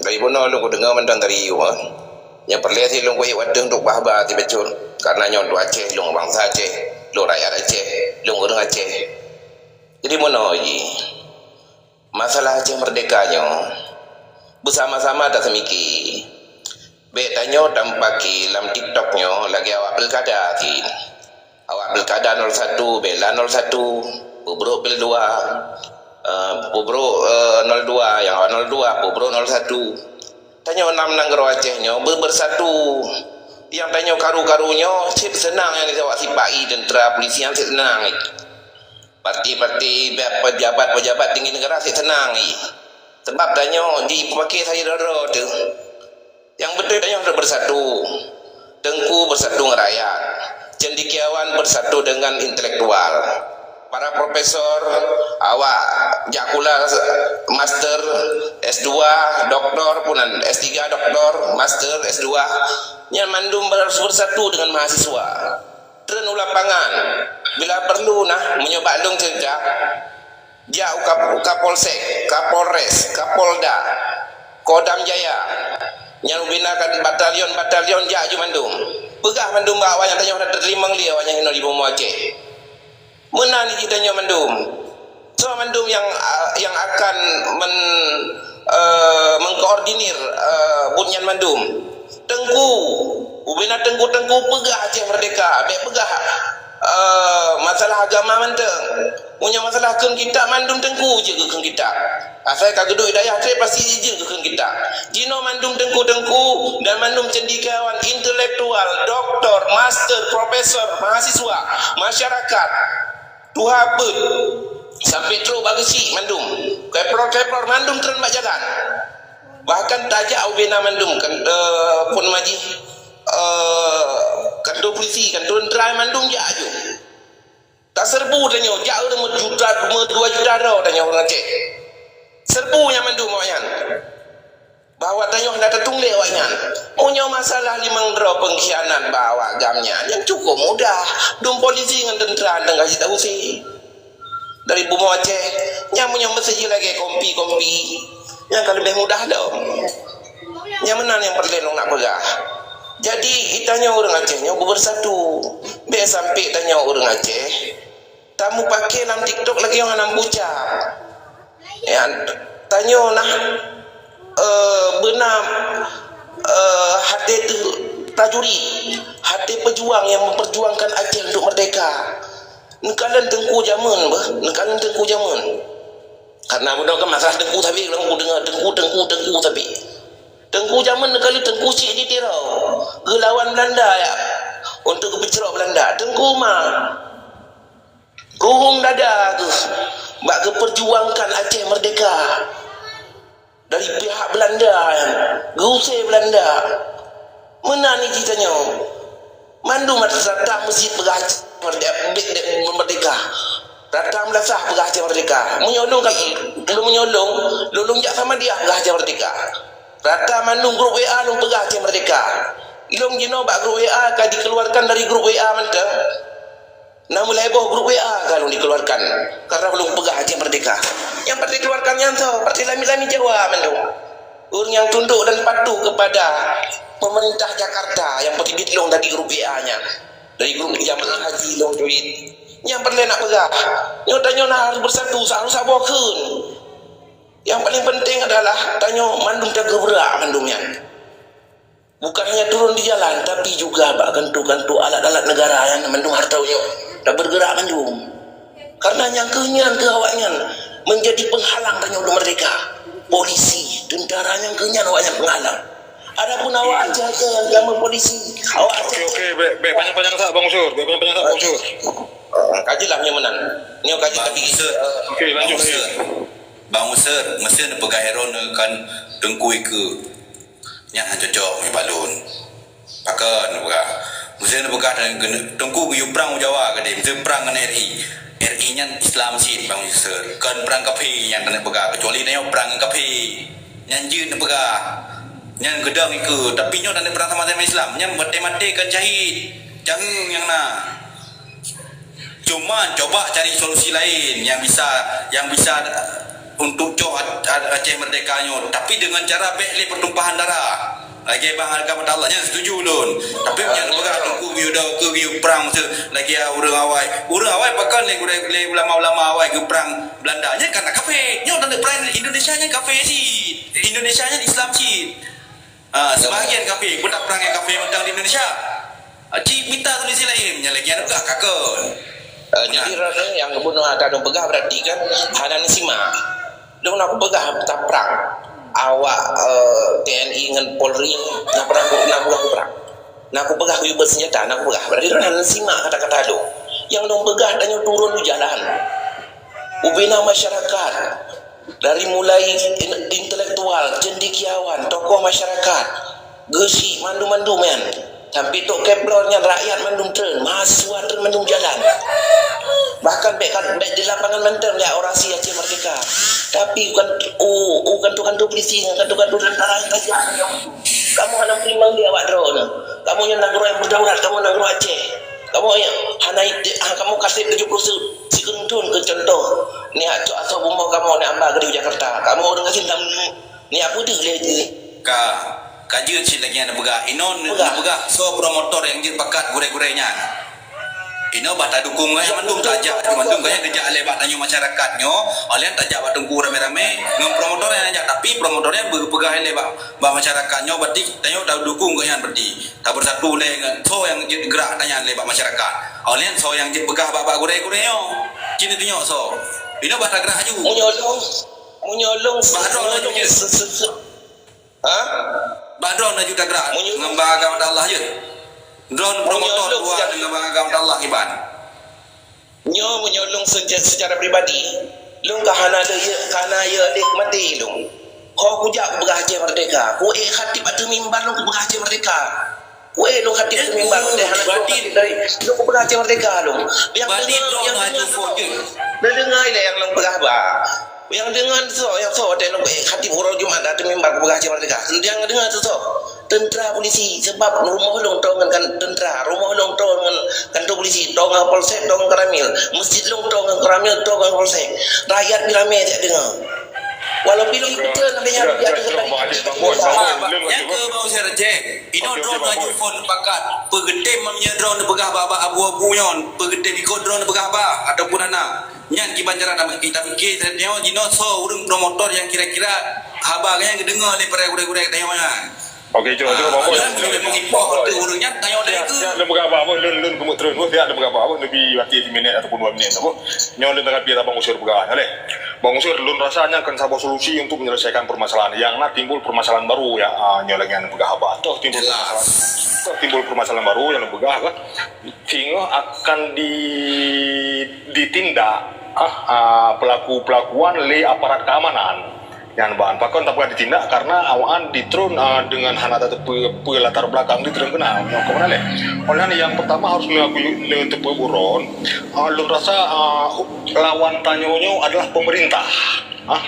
Dari mana lu dengar mentang dari you ah. Yang perlu sih lu kuih wadeng untuk berkhabar ti betul. Karena nyon tu Aceh, lu bangsa Aceh, lu rakyat Aceh, lu orang Aceh. Jadi mana lagi? Masalah Aceh merdekanya bersama-sama tak semiki. Baik tanya tampaki dalam TikToknya lagi awak pilkada tin. Awak pilkada 01, bela 01, bubruk bil 2. Bubruk 02, yang 02, bubruk 01. Tanya 6 negara Acehnya bersatu. Yang tanya karu-karunya cip senang yang awak sipai tentera polisi yang senang. Parti-parti pejabat-pejabat tinggi negara senang. Sebab tanya di pakai saya doro tu. Yang betul tanya harus bersatu. Tengku bersatu dengan rakyat. Cendekiawan bersatu dengan intelektual. Para profesor, awak jakula master S2, doktor punan S3 doktor, master S2 yang mandum harus bersatu dengan mahasiswa. Tren lapangan bila perlu nah menyoba lung cerita dia Kapolsek, Kapolres, Kapolda, Kodam Jaya yang binakan batalion jaju mandum. Pegah mandum bawa yang tanya dah terima li awak yang di Bomo Aceh. Mana ni kita nyo mandum. So mandum yang akan mengkoordinir bunyan mandum. Tengku, ubina tengku pegah Aceh merdeka, baik pegah masalah agama menteng. Punya masalah keun kita mandum tengku je ke keun kita. Asal kageduk hidayah tre pasti je ke keun kita. Jino mandum tengku dan mandum cendekiawan intelektual, doktor, master, profesor, mahasiswa, masyarakat. Tuha pun sampai terus bagi si mandum kepror mandum tren mak jalan bahkan tajak ubena mandum kan pun maji kantor polisi kantor tentera mandum je aju tak serbu tanya jauh dah juta 2 juta dah tanya orang Aceh serbu yang mandum awaknya bahawa tanya hendak tertunglek awaknya punya masalah limang dera pengkhianat bahawa agamnya yang cukup mudah dum polisi dengan tentera dan kasih tahu si dari Bomo Aceh yang punya mesej lagi kompi yang kalau lebih mudah dah yang mana yang perlu nak pegah jadi itanya orang Acehnya bersatu biar sampai tanya orang Aceh tamu pakai dalam TikTok lagi yang hanam bucap ya tanya nah benar hati prajurit, hati pejuang yang memperjuangkan Aceh untuk merdeka. Nekalan tengku zaman, nekalan tengku zaman. Karena benda kan masalah tengku tapi orang dengar tengku tapi tengku zaman nekalan tengku cik ditirau, gelawan Belanda ya untuk kepencerok Belanda. Tengku mah ruhung dada tu, bak keperjuangkan Aceh merdeka. Dari pihak Belanda Gusai Belanda mana ni ceritanya mandum datang masjid Aceh merdeka datang belasah Aceh merdeka menyolong kan belum menyolong lulung jak sama dia Aceh merdeka datang mandum grup WA lung Aceh merdeka ilung jino bak grup WA kan dikeluarkan dari grup WA mentang namun heboh grup WA kalau dikeluarkan karena belum Aceh merdeka yang parti keluarkan yang tu parti lami-lami Jawa mendung orang yang tunduk dan patuh kepada pemerintah Jakarta yang pergi ditlong dari grup WA-nya dari grup jamaah haji long duit yang perlu nak pegah tanya harus bersatu harus sabarkan yang paling penting adalah tanya mandum jaga berak mandumnya bukan hanya turun di jalan tapi juga gantu-gantu alat-alat negara yang mandum hartanya dah bergerak mandum karena yang kenyan ke awaknya menjadi penghalang tanya untuk merdeka polisi tentara yang kenyan awaknya penghalang adapun awak aja ke yang gambar polisi awak aja okey baik panjang-panjang tak bang Usur kaji lah punya menan ni kaji tapi okey lanjut Bang Usur mesti nak pegang hero kan tengku ke yang cocok ni balun pakan juga Misalnya begah dan tungku guyup perang Jawa ke dia, misalnya perang dengan RI nya Islam sih bang Yusuf, kan perang kafe yang kena begah, kecuali dia perang kafe, nyanjir nak begah, yang gedang ikut, tapi nyo dan perang sama-sama Islam, yang mati-mati kan jahit, jangan yang nak. Cuma coba cari solusi lain yang bisa untuk Aceh merdekanya, tapi dengan cara bekli pertumpahan darah. Lagi bang agama Allah nya setuju lun. Tapi punya negara tunggu udah ke perang lagi orang awai pakan le ulama-ulama awai ke perang Belanda nya karena kafe. Nyo dan perang Indonesia nya kafe sih. Indonesia nya Islam sih. Sebahagian kafe, kita perang yang kafe mentang di Indonesia. Cik minta solusi lain, nya lagi ada kakon. Jadi rada yang bunuh ada dong begah berarti kan hanan sima. Dong nak begah tak perang. Awak TNI dengan Polri nak perang. Nak begah ku bersenjata, nak begah. Berarti hanan sima kata-kata dong. Yang dong begah dan turun di jalan. Ubina masyarakat dari mulai intelektual, cendekiawan, tokoh masyarakat, gesi mandu-mandu men. Sampai tok keplornya rakyat mandum tren, mahasiswa tren mandum jalan. Bahkan baik di lapangan menteri ya orasi Aceh Merdeka. Tapi bukan tukang polisi, bukan tukang tentara saja. Kamu hanya primang dia awak drone. Kamu yang negara yang berdaulat, kamu negara Aceh. Kamu yang kamu kasih 70 sekundun ke contoh. Ni asal bumbu kamu ni amba ke Jakarta. Kamu orang kasih ni apa dia Kajian sih lagi ada begah, inon begah, so promotor yang jin pakat gure-gurenya. Ino bata dukung yang mandum tajak, mandum kaya kerja alih batanyo masyarakatnyo, alian tajak batungku rame-rame, ngem promotor yang ajak, tapi promotornya begah alih bah masyarakatnyo, berarti tanyo dah dukung kaya berarti. Tak bersatu leh, so yang jin gerak tanya alih bah masyarakat, alian so yang jin begah bah gure-gurenyo, cini tunyo so. Ino bata gerak aju. Munyolong, Badron na juta gerak ngembang agama Allah je. Drone promotor dua dengan agama Allah iban. Nyo menyolong secara pribadi. Long kahana ya dek mati long. Kau kujak begah Aceh Merdeka. Ku khatib atu mimbar long begah Aceh Merdeka. Ku long khatib atu mimbar deh hana dari long begah Aceh Merdeka long. Yang dengar yang long begah ba. Yang dengan yang dan khatib orang Jumat atu mimbar begah Aceh Merdeka. Yang dengar tentera polisi sebab rumah long tong kan tentera, rumah long tong kantor polisi, tong polsek, tong karamil, masjid long tong karamil, tong polsek. Rakyat biramai tak dengar. Walaupun long betul namanya yang ke bau serje. Ino drone laju phone pakat. Pegede mamnya drone begah ba abu-abu nyon, pegede biko drone begah ba ataupun anak. Nyan ki banjaran kita fikir tanya jino so urang promotor yang kira-kira habangnya kedengar le pare gure-gure tanya. Okey, coba bapak. Mengimpor tu urangnya tanya dia ke. Dia berapa lun kumut terus dia ada berapa lebih mati 10 minit ataupun 2 minit apa. Nyon tengah biar Bang Usur begah. Ale. Bang Usur lun rasanya kan sebuah solusi untuk menyelesaikan permasalahan yang nak timbul permasalahan baru ya. Nyon lagi yang begah apa? Toh timbul permasalahan baru yang begah kan. Sehingga akan ditindak pelaku-pelakuan le aparat keamanan. Yang bahan pakon tak boleh ditindak karena awan ditrun dengan hanata latar belakang ditrun kena kemana leh. Oleh yang pertama harus mengakui dengan tepu buron. Lu rasa lawan tanyonyo adalah pemerintah.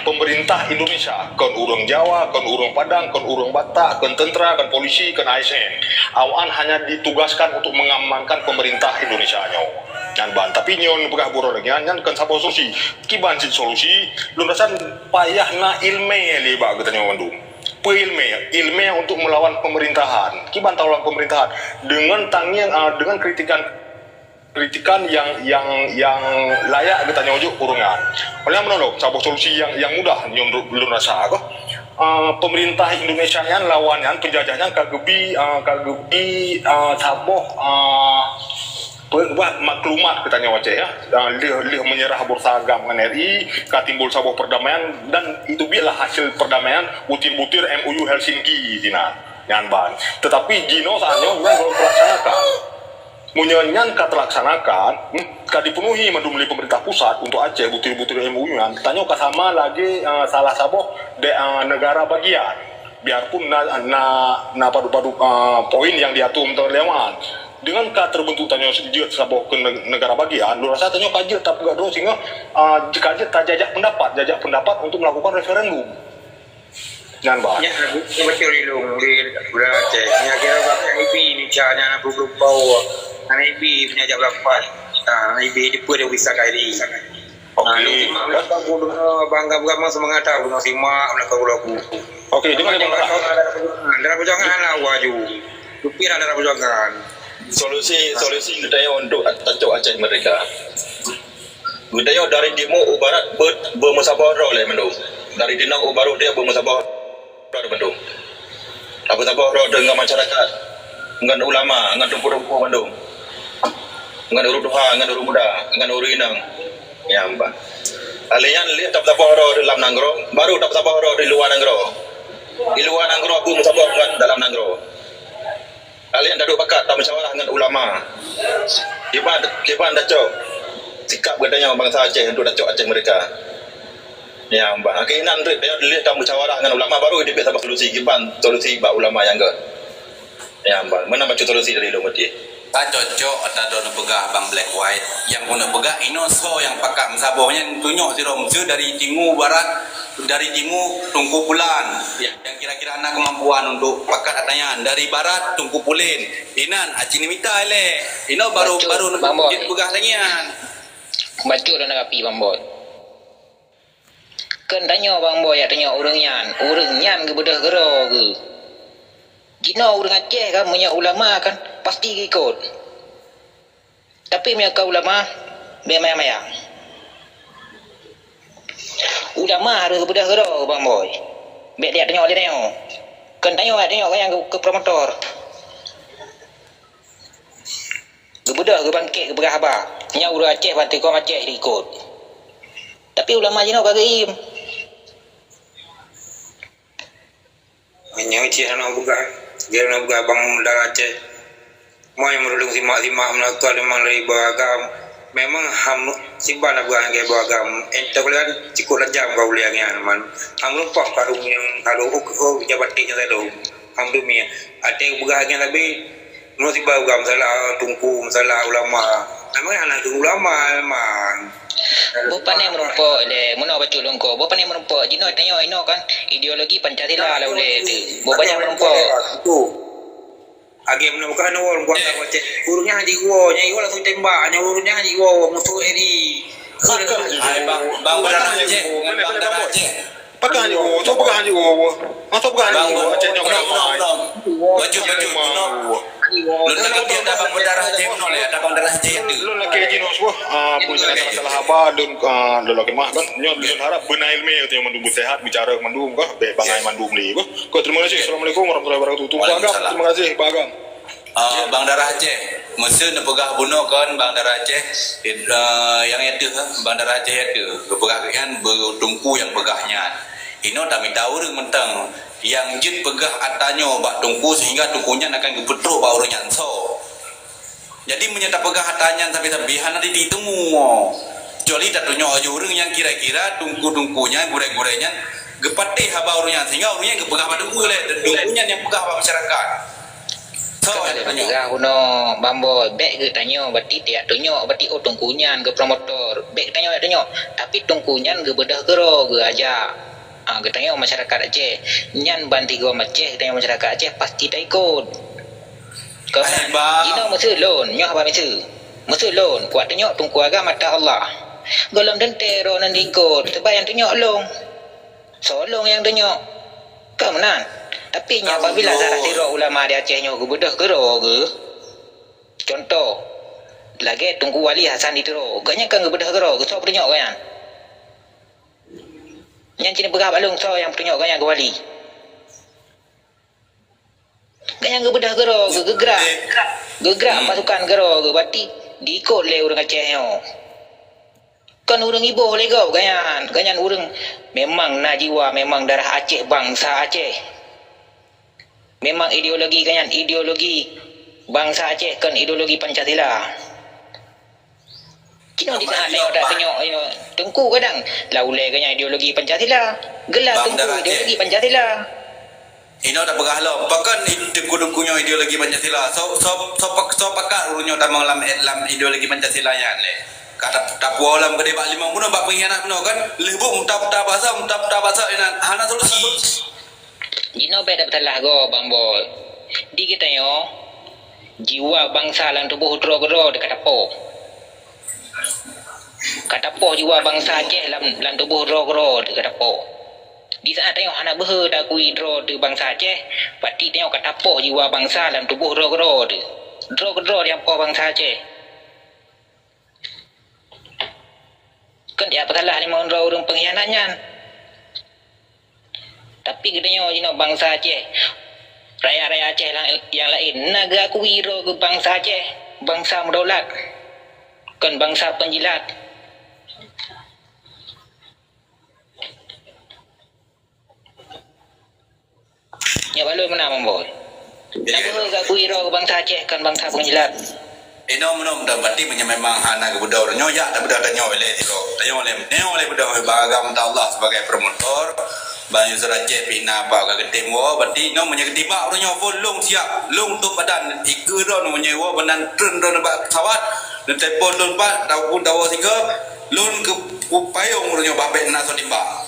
Pemerintah Indonesia, kon urang Jawa, kon urang Padang, kon urang Batak, kon tentera, kon polisi, kon ASN. Awan hanya ditugaskan untuk mengamankan pemerintah Indonesia nyo. Yan ban, tapi nyon begah buro lagi yan kan sabo solusi. Kiban solusi, lu rasa payah na ilme le ba kita nyo mandum. Ilme untuk melawan pemerintahan. Kiban lawan pemerintahan dengan dengan kritikan yang layak kita nyojo urungan. Oleh menolong sabo solusi yang mudah nyon lu rasa kok. Pemerintah Indonesia yang lawannya penjajahnya kagebi saboh buat maklumat kita nyawa ya, lih menyerah bersagam dengan RI, katimbul sabuah perdamaian dan itu biarlah hasil perdamaian butir-butir MOU Helsinki dina nyanban. Tetapi Gino saatnya memang belum terlaksanakan. Munyanyan terlaksanakan, dipenuhi mendumli pemerintah pusat untuk Aceh butir-butir MOU yang tanya sama lagi salah sabuah negara bagian. Biarpun padu-padu poin yang diatur terlewat. dengan terbentuk tanya sejak sabah ke negara bagian, lu rasa tanya kaji tak pegak dong sehingga jika aja tak jajak pendapat untuk melakukan referendum. Jangan bah. Ya, betul ilung di bulan Aceh. Ya kira bapak IB ni caranya nak belum bawa. Anak IB punya jawab lapan. Anak IB di pun dia bisa kali. Okey. Bangga berapa semangat tahu nak simak nak kau lagu. Okey, dengan yang darah perjuangan lah waju. Lupi lah darah perjuangan. Solusi kita untuk tajuk Aceh Merdeka. Budaya dari timur ke barat bermusyawarah oleh mendung. Dari Dinang ke barat dia bermusyawarah dengan mendung. Apa musyawarah dengan masyarakat, dengan ulama, dengan tumpu-tumpu mendung. Dengan urut Tuhan, dengan urut muda, dengan urut inang. Ya, Mbak. Alian lihat tak musyawarah dalam Nanggro, baru tak musyawarah di luar Nanggro. Di luar Nanggro aku musyawarah dengan dalam Nanggro. Kalian duduk pakat tak musyawarah dengan ulama. Kiban dacok sikap katanya bangsa Aceh untuk dacok Aceh mereka. Ya, Mbak. Akhirnya dia lihat tak musyawarah dengan ulama baru dia dapat solusi kiban solusi bak ulama yang ke. Ya, Mbak. Mana baca solusi dari lu mesti. Tak cocok atau ada pegah bang black white yang guna pegah inoso yang pakat sabahnya tunjuk si romsu dari timur barat dari timur tungku bulan yang kira-kira anak kemampuan untuk pakat atanyan dari barat tungku pulin inan acini mita ele ino baru jadi pegah tangian baca dah nak api Bang Boy. Kan tanya Bang Boy, tanya orang nyan ke bedah gero ke. Jina orang Aceh kan punya ulama kan pasti ikut. Tapi mereka ulama mayang-mayang. Ulama harus bedah gero Bang Boy. Bek dia tanya dia tanya. Kan tanya yang ke promotor. Gebedah ke bangkit ke berhabar. Nya urang Aceh bantu kau Aceh ikut. Tapi ulama jino bagi im. Hanya Aceh nak buka. Dia nak buka bang darah Aceh. Mai merulung simak-simak melakukan memang dari beragam. Memang simpan nak buka yang beragam. Entah kalian cukup lejam kau boleh yang man. Lupa kalau yang kalau jabatiknya saya tahu. Dunia. Aceh buka yang lebih mesti beragam masalah tungku masalah ulama. Memang anak tu ulama memang. Bukan yang merumpuk le, mana baca longko. Bukan yang merumpuk. Jino tanya ino kan ideologi Pancasila lah boleh tu. Bukan yang merumpuk. Tu. Agi mana bukan orang buat apa cek. Urungnya haji gua, nyai gua langsung tembak. Nyai urungnya haji gua musuh eri. bang darah Aceh bang darah Aceh pakai haji gua, tu pakai haji gua. Masa pakai haji gua macam ni baju lu nak dia ada bang darah Aceh no le ada bang darah Aceh tu lu lagi jino semua punya masalah apa dan lu lagi mah kan nyo harap benail me tu yang mendung sehat bicara mendung kah be bangai mandung li kau terima kasih. Assalamualaikum warahmatullahi wabarakatuh. Terima kasih Pak Agam. Bang darah Aceh masa nak pegah bunuh kan bang darah Aceh yang itu bang darah Aceh itu pegah kan bertungku yang pegahnya ino tak minta orang mentang yang jid pegah atanyo bak tungku sehingga tungkunya akan kepetruk bak orang nyanso jadi menyata pegah atanyan sampai-sampai nanti ditemu kecuali tak tunjuk aja orang yang kira-kira tungku-tungkunya gure-gurenya gepatih haba orangnya sehingga orangnya kepegah pada tungku le dan tungkunya yang pegah bak masyarakat so ada tanya kuno Bambo bek ke tanya berarti tiak tunjuk berarti tungkunya ke promotor bek tanya tapi tungkunya ke bedah gero ke aja kita tanya masyarakat Aceh nyan banti gua Aceh tanya masyarakat Aceh pasti tak ikut kau ino mesti lon nyoh apa mesti lon kuat tanya tungku agama mata Allah golong dan tero nan ikut sebab yang tanya long solong yang tanya kau menan tapi nya apabila zarah tiro ulama di Aceh nyo ke bedah gero ke contoh lagi tungku wali Hasan ditiro gaknya kan ke bedah gero ke so tanya kan yang cina berapa balung so yang tunjuk kan yang ke wali kan yang ke bedah gero ke gerak pasukan gero ke berarti diikut le orang Aceh nyo kan orang ibu legau ganyan orang memang najiwa memang darah Aceh bangsa Aceh memang ideologi ganyan ideologi bangsa Aceh kan ideologi Pancasila kino di sana tengok tungku kadang laulai kanya ideologi Pancasila gelar tungku ideologi Pancasila Ino tak pegah lo, pakan dengku-dengkunya ideologi Pancasila. So pakar urunyo tamang lam ideologi Pancasila yan le. Kata tapua lam gede bak limang bunuh bak pengkhianat bunuh kan. Lebuk muta bahasa ina hana solusi. Jino beda betalah go Bang Boy. Di kita yo jiwa bangsa lan tubuh gero-gero dekat tapo. Katapo jiwa bangsa Aceh lan tubuh gero-gero dekat tapo. Di saat tengok anak behe dah kui dro di bangsa Aceh, pasti tengok katapo jiwa bangsa lan tubuh gero-gero de. Gero-gero di apa bangsa Aceh. Kan dia betalah 5 orang pengkhianatnya. Tapi katanya jino bangsa Aceh, rakyat-rakyat Aceh yang lain naga kuiro ke bangsa Aceh, bangsa berdaulat, kan bangsa penjilat. Ya balu mana memboy? Naga gak kuiro ke bangsa Aceh, kan bangsa penjilat. Ino menum dah berarti memang hana ke budak orang nyoyak dah budak tanya oleh tiro. Tanya oleh budak bagam Allah sebagai promotor. Banyu Aceh pina apa ka getim wo berarti no menye ketibak orangnya pun long siap long tu badan iku ron menye wo badan tren ron ba pesawat dan telefon lon ba tahu dawa tiga lon ke payung orangnya babek na so timbak.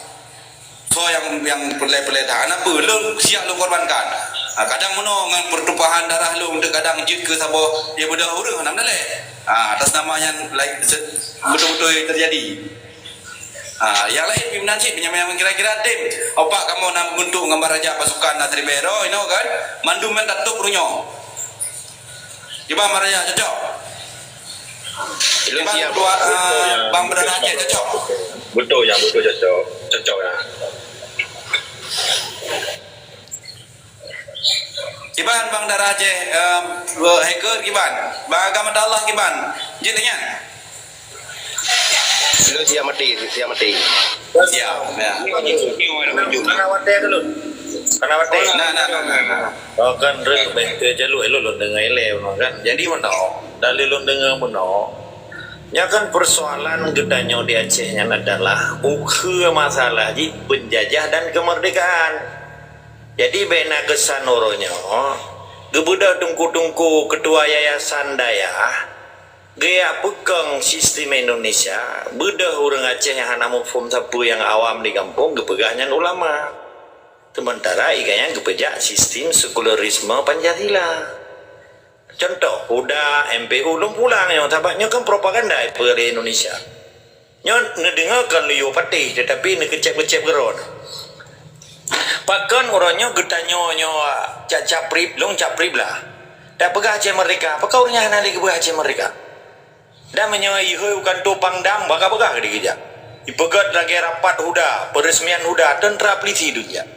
So yang pelai-pelai tahan apa lon siap lon korbankan. Kadang mono ngan pertumpahan darah lon de kadang jit ke sabo dia budak urang nam dale. Atas nama yang betul-betul terjadi. Yang lain pimpinan cik penyamai kira-kira tim opak kamu nak bentuk gambar raja pasukan Natri Bero you know kan mandumen tatuk runyo gimana raja cocok gimana dua bang berada Aceh cocok betul cocok ya. gimana bang darah Aceh hacker gimana bang agama Allah gimana jadinya Lu siap mati. siap ya Karena wate ke lu. Karena wate. Nah. Oh kan rek bengke jalu elo lu dengar ele kan. Jadi mana? Dalil lu dengar mana? Ya kan persoalan gedanya di Aceh adalah masalah di penjajah dan kemerdekaan. Jadi bena kesan oronya gebudak tungku-tungku ketua yayasan daya gaya pegang sistem Indonesia bedah orang Aceh yang hana mufum sapu yang awam di kampung gepegahnya ulama sementara iganya gepejak sistem sekularisme Pancasila contoh udah MPU belum pulang yang tabaknya kan propaganda per Indonesia nyon ngedengarkan liu patih tetapi nekecep-kecep geron pakan orangnya getanyo caprip long caprip lah dah pegah Aceh Merdeka apa kau hana lagi pegah Aceh Merdeka dan menyai bukan topang dam baka-baka ke dia. Ipegat lagi rapat huda, peresmian huda tentera polisi dunia.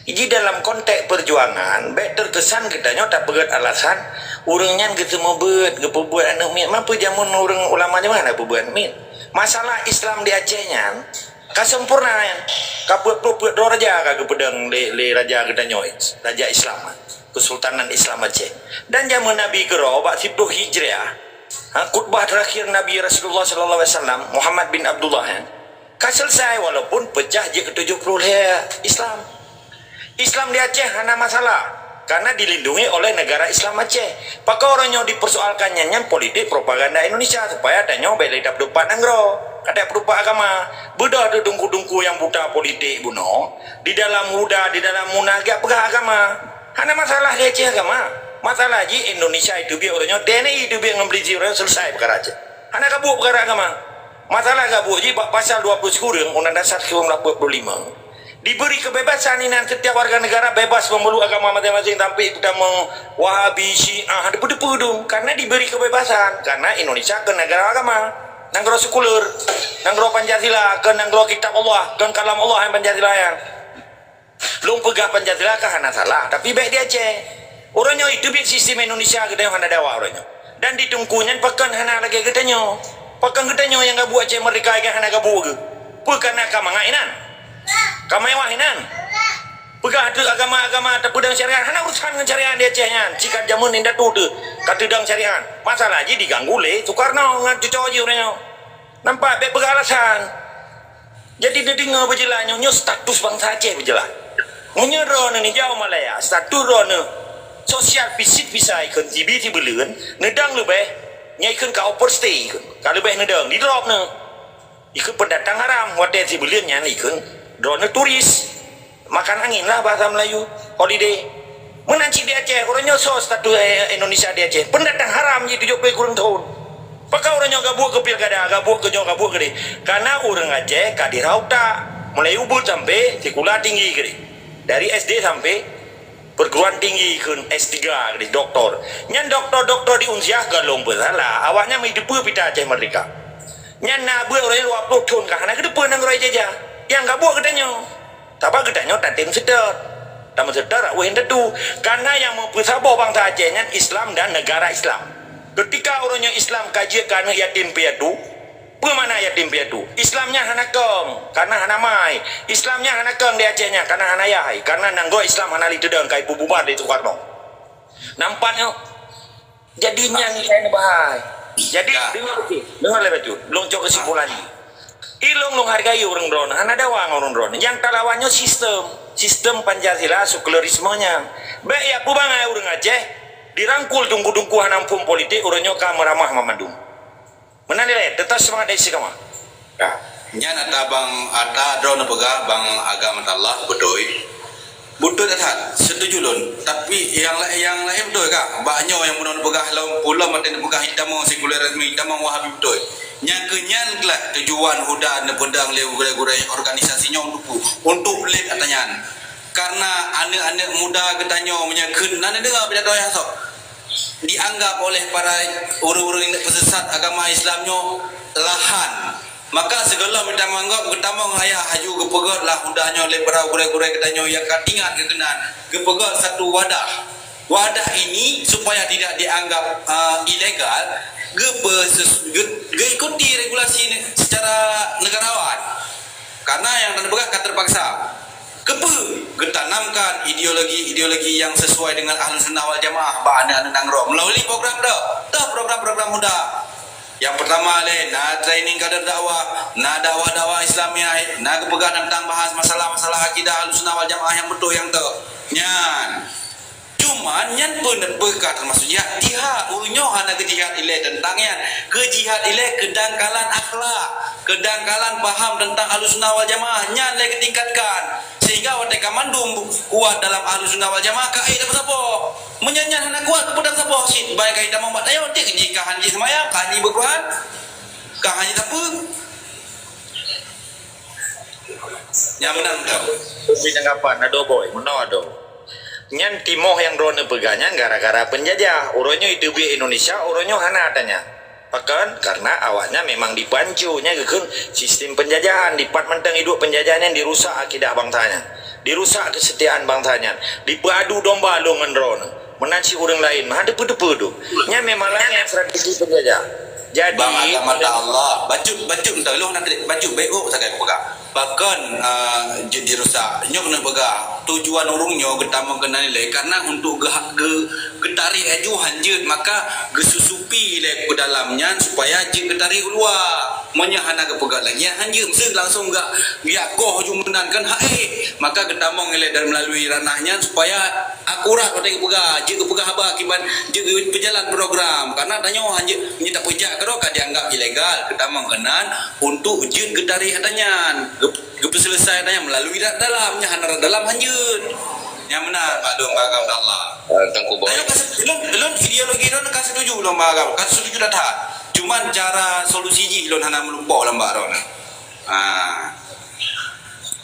Jadi dalam konteks perjuangan, baik terkesan katanya tak pegat alasan urangnya ketemu gepebuat anak mit. Apa jamun orang ulama mana pebuat mit? Masalah Islam di Acehnya kasempurna yang kabuat-buat raja kagak pedang le raja katanya raja Islam, Kesultanan Islam Aceh. Dan zaman Nabi Gero bak 10 Hijriah khutbah terakhir Nabi Rasulullah sallallahu alaihi wasallam Muhammad bin Abdullah selesai walaupun pecah je ke-70 Islam di Aceh hana masalah karena dilindungi oleh negara Islam Aceh. Pakai orangnya dipersoalkannya yang politik propaganda Indonesia supaya tanya beli dap dupat nanggro kada perupa agama beda ada dungku-dungku yang buta politik buno di dalam muda di dalam munagak pegah agama hana masalah di Aceh agama. Masalah ji Indonesia itu biar orangnya TNI itu biar ngembeli jiran selesai perkara aja. Anak kabur perkara agama. Masalah kabur ji pasal 20 sekurang Undang Dasar 1945 diberi kebebasan ini setiap warga negara bebas memeluk agama masing-masing tanpa kita Wahabi, Syiah, depu-depu karena diberi kebebasan karena Indonesia ke negara agama. Nanggro sekuler, nanggro Pancasila, ke nanggro kitab Allah, dan kalam Allah yang Pancasila yang. Belum pegah Pancasila kah hana salah, tapi baik dia Aceh. Orangnya itu biar sistem Indonesia kita hana dawa orangnya. Dan ditungkunya pakan hana lagi katanya. Pakan katanya yang gak buat Aceh Merdeka yang hana gak buat. Bukan kamangainan. Kamayawahinan. Pegah tu agama-agama terpedang syariat. Hana urusan dengan syariat di Acehnya. Jika jamun indah tu katedang syariat. Masalah aja diganggu le. Soekarno ngan cucok aja orangnya. Nampak baik beralasan. Jadi dia dengar berjelasnya. Status bangsa Aceh berjelas. Munya rona ni jauh Malaya, satu rona sosial visit bisa ikon TV ti beleun, nedang lebih, nya ikon ka overstay ikon. Kalau lebih nedang di drop ne. Ikon pendatang haram, hotel ti beleun nya ikon rona turis. Makan angin lah bahasa Melayu, holiday. Menanci di Aceh, orangnya so satu Indonesia di Aceh, pendatang haram je 70 kurang tahun. Pakai orangnya gabuk ke pilkada, gabuk ke dia. Karena orang Aceh kadirau tak. Mulai ubud sampai sekolah tinggi ke dia. Dari SD sampai perguruan tinggi ke S3 ke dia, doktor. Nyan doktor-doktor di Unsiah galong bersalah. Awaknya hidup pita Aceh Merdeka. Nyan nak buat orangnya luap lokon kah, nak kedepan nang roy jajah. Yang gabuk katanya. Tapi katanya tatim sedar. Tamu sedar, wah tu. Karena yang mempersabah bangsa Aceh nyan Islam dan negara Islam. Ketika orangnya Islam kaji karena yatim piatu, bagaimana yatim piatu? Islamnya hanakeng karena hanamai. Islamnya hanakeng di Acehnya karena hanayai. Karena nanggo Islam hanali tedeng kai bubar di Soekarno. Nampaknya jadinya ni saya bahai. Jadi dengar lebih tu. Long cok kesimpulan ni. Ilong long hargai orang drone. Hana dawang orang drone. Yang talawannya sistem Pancasila sekularismenya. Baik ya ku bangai orang Aceh. Dirangkul dungku-dungku hanampung politik orangnya ka meramah mamandung. Mana nilai tetap semangat dari sikama. Ya. Nya nata bang ata drone pegah bang agama Allah betul. Betul tak? Setuju lon. Tapi yang lain betul kak. Banyak yang benar pegah lawan pula mati pegah hitam sekuler hitam Wahabi betul. Yang kenyan kelah tujuan huda ne pedang lew gurai-gurai organisasinya untuk lek atanyan. Karena anak-anak muda ketanya menyakun nana dengar pidato yang sok dianggap oleh para orang-orang yang pesesat agama Islamnya lahan, maka segala minta menganggap ketamang ayah haju gepegat lah udahnya oleh para gurai-gurai ketanya yang katingan kekenan gepegat satu wadah ini supaya tidak dianggap ilegal ikuti regulasi secara negarawan, karena yang tanda pegang terpaksa getanamkan ideologi yang sesuai dengan Ahlus Sunnah wal Jamaah ba'ana nangro melalui program program muda. Yang pertama na training kader dakwah, na dakwah Islamiyah, na kepegang tentang bahas masalah-masalah akidah Ahlus Sunnah wal Jamaah yang betul yang nyan. Cuman nyan pun berkat termasuk ya dia urunyo hana kejihad ilai tentang yan kejihad ilai kedangkalan akhlak, kedangkalan paham tentang Ahlus Sunnah wal Jamaah nyan le ketingkatkan sehingga wadah kamandum kuat dalam Ahlus Sunnah wal Jamaah kai dapat sapa menyanyan hana kuat kepada sapa sit baik kai damang mat ayo tik jika hanji semayang kanyi berkuat kah hanji apa yang menang tau Binanggapan ado boy ado nyan timoh yang drone peganya gara-gara penjajah uronyo itu bi Indonesia uronyo hana adanya pakan karena awalnya memang dipancunya ke sistem penjajahan dipat mentang hidup penjajahan yang dirusak akidah bangsanya dirusak kesetiaan bangsanya dipadu domba lo ngendron menanci orang lain mah depu-depu nya memang yang strategi penjajah jadi bang agama Allah bacuk entah lu nak bacuk baik sakai pegang bahkan dirusak nyok nak pegang tujuan urungnya getama kena nilai karena untuk getari aju hanjut maka gesusupi le ke dalamnya supaya je getari keluar menyahana ke pegang lagi hanjut mesti langsung enggak biakoh jumenan kan maka getama nilai dan melalui ranahnya supaya akurat pada ke pegang je ke pegang apa akibat je berjalan program karena tanya hanjut minta pejak karo dianggap ilegal getama kenan untuk je getari hatanya selesai tanya melalui dalamnya hana dalam hanjut yang benar Pak Dong agama Allah tengku boy belum ideologi don kasih setuju belum agama kasih setuju dah cuman cara solusi ji lon hana melumpok lambak don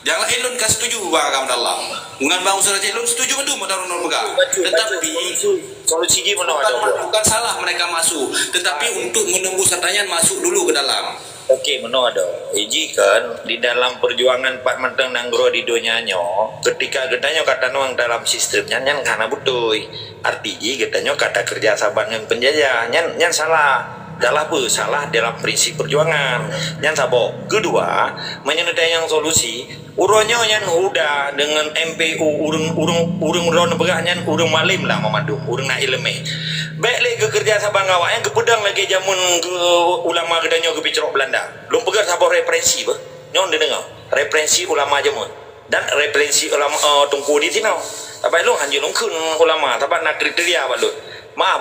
yang lain lon kasih setuju agama Allah dengan bang usaha lon setuju betul motor pegang tetapi solusi ji bukan salah mereka masuk tetapi untuk menembus katanya masuk dulu ke dalam. Okey, ada. Iji kan di dalam perjuangan Pak Menteng Nanggro di donyanya, ketika getanya kata nuang dalam sistemnya nyan karena betul. Artinya getanya kata kerja sama dengan penjajah nyan salah. Dalam apa? Salah dalam prinsip perjuangan. Nyan sabo. Kedua, menyenedai yang solusi, uronyo nyan huda dengan MPU urung ron begah nyan urung malim lah memadung, urung na ilme. Baik lagi ke kerja sabang awak yang ke pedang lagi jamun ke ulama gedanya ke Picrok Belanda. Belum pegang sabah referensi bah. Nyon dengar referensi ulama jamun. dan referensi ulama tungku di sini tapi lu hanjur lungkun ulama tapi nak kriteria apa lu ma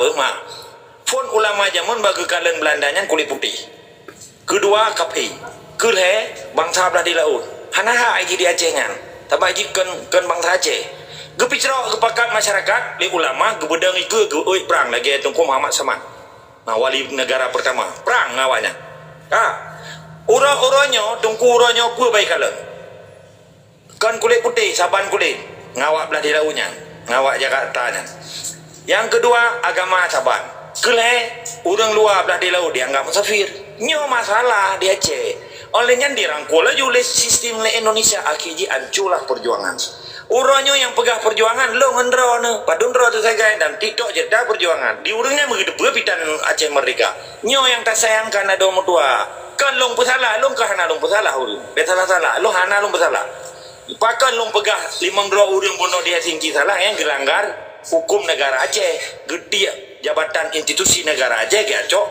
fon ulama zaman bagi kalian Belandanya kulit putih kedua kapi kelhe bangsa belah di laut hanaha aji di Aceh-ngan tapi aji kan bangsa Aceh gepicro kepakat masyarakat li ulama gebedang iku geoi perang lagi Tungku Muhammad Saman wali negara pertama perang ngawanya ura-uranya Tungku uranya ku baik kalian kan kulit putih saban kulit ngawak belah di lautnya ngawak Jakarta nya yang kedua agama saban keleh orang luar belah di laut dianggap musafir nyo masalah di Aceh olehnya dirangkul aja oleh sistem Indonesia akhirnya hancurlah perjuangan urangnya yang pegah perjuangan lo ngendro ne padundro tu saya dan TikTok jeda perjuangan di urangnya begitu pitan Aceh merdeka nyo yang tak sayangkan ada mutua kan long pesalah long kahana long pesalah urang salah lo hana long pesalah pakan long pegah 5 urang bunuh dia singki salah yang dilanggar hukum negara Aceh gede jabatan institusi negara Aceh ke acok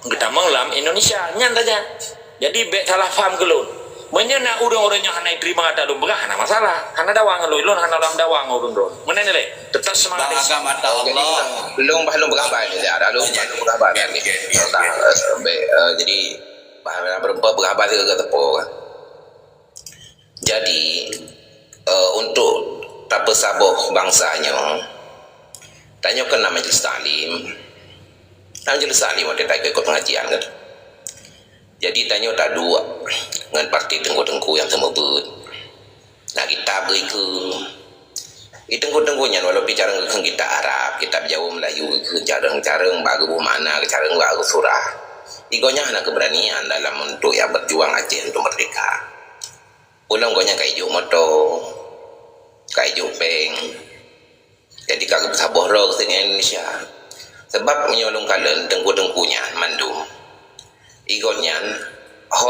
kita menglam Indonesia nyan saja jadi bet salah faham ke lun menyana urang-urangnya hana terima kata lun begah hana masalah hana dawang lun hana dalam dawang urang ron mana ni tetap semangat agama Allah belum begah baik ada belum begah baik ni jadi berempat begah baik ke tepuk jadi untuk tak bersabar bangsanya tanya ke nama Majelis Taklim ada tak ikut pengajian kan jadi tanya tak dua dengan parti tengku-tengku yang temebut nak kita beri ke tengku-tengkunya walau bicara ke kita Arab kita Jawa Melayu ke careng-careng bagu mana ke careng bagu surah igonya hanya keberanian dalam untuk yang berjuang Aceh untuk merdeka ulang gonya kayu moto kayu peng jadi kagak sabar roh ke Indonesia sebab menyolong kalian tengku-tengkunya mandum igonnya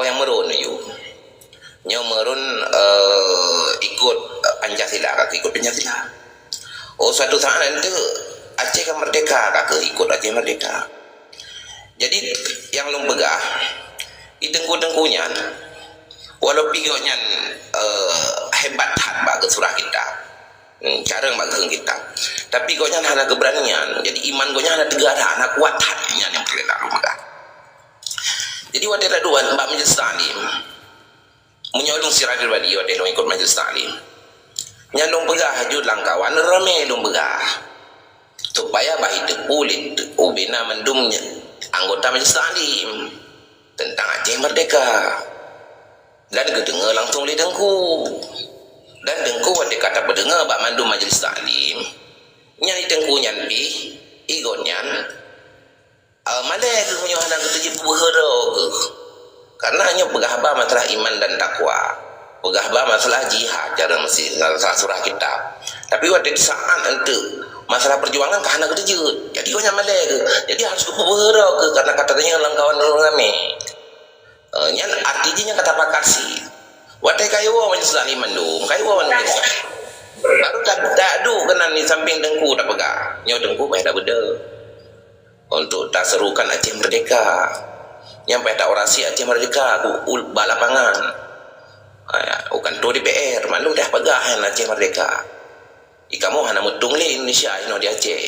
yang merun merun ikut Pancasila kakak ikut Pancasila suatu saat nanti Aceh kan merdeka kakak ikut Aceh merdeka jadi yang long begah tengku-tengkunya walau pigotnya hebat bagi surah kita cara bagi kita tapi gonya ada keberanian jadi iman gonya ada negara anak kuat hatinya yang perlu rumah jadi waktu ada dua Mbak Majelis Taklim menyolong Siradil Wali waktu lo ikut Majelis Taklim nyalong begah hajud langkawan ramai long begah supaya bahi tepulit ubina mendumnya anggota Majelis Taklim tentang Aceh merdeka dan kedengar langsung oleh dengku dan dengku ada kata berdengar bak mandu Majelis Taklim nyari dengku nyambi igon nyan malai ke punya anak ketujuh berhera ke karena hanya pegahba masalah iman dan takwa pegahba masalah jihad cara mesti salah surah kita tapi waktu saat untuk masalah perjuangan ke anak ketujuh jadi kau malai ke jadi harus ke berhera ke karena katanya langkawan ramai nyan artinya kata pakar si watai kayu Majelis Taklim mandum kayu Majelis baru tak adu kena ni samping dengku tak pegang nyo dengku baik dah beda untuk tak serukan Aceh merdeka nyampe tak orasi Aceh merdeka bak lapangan bukan tu DPR malu dah pegang Aceh merdeka kamu hana mutung le Indonesia ino di Aceh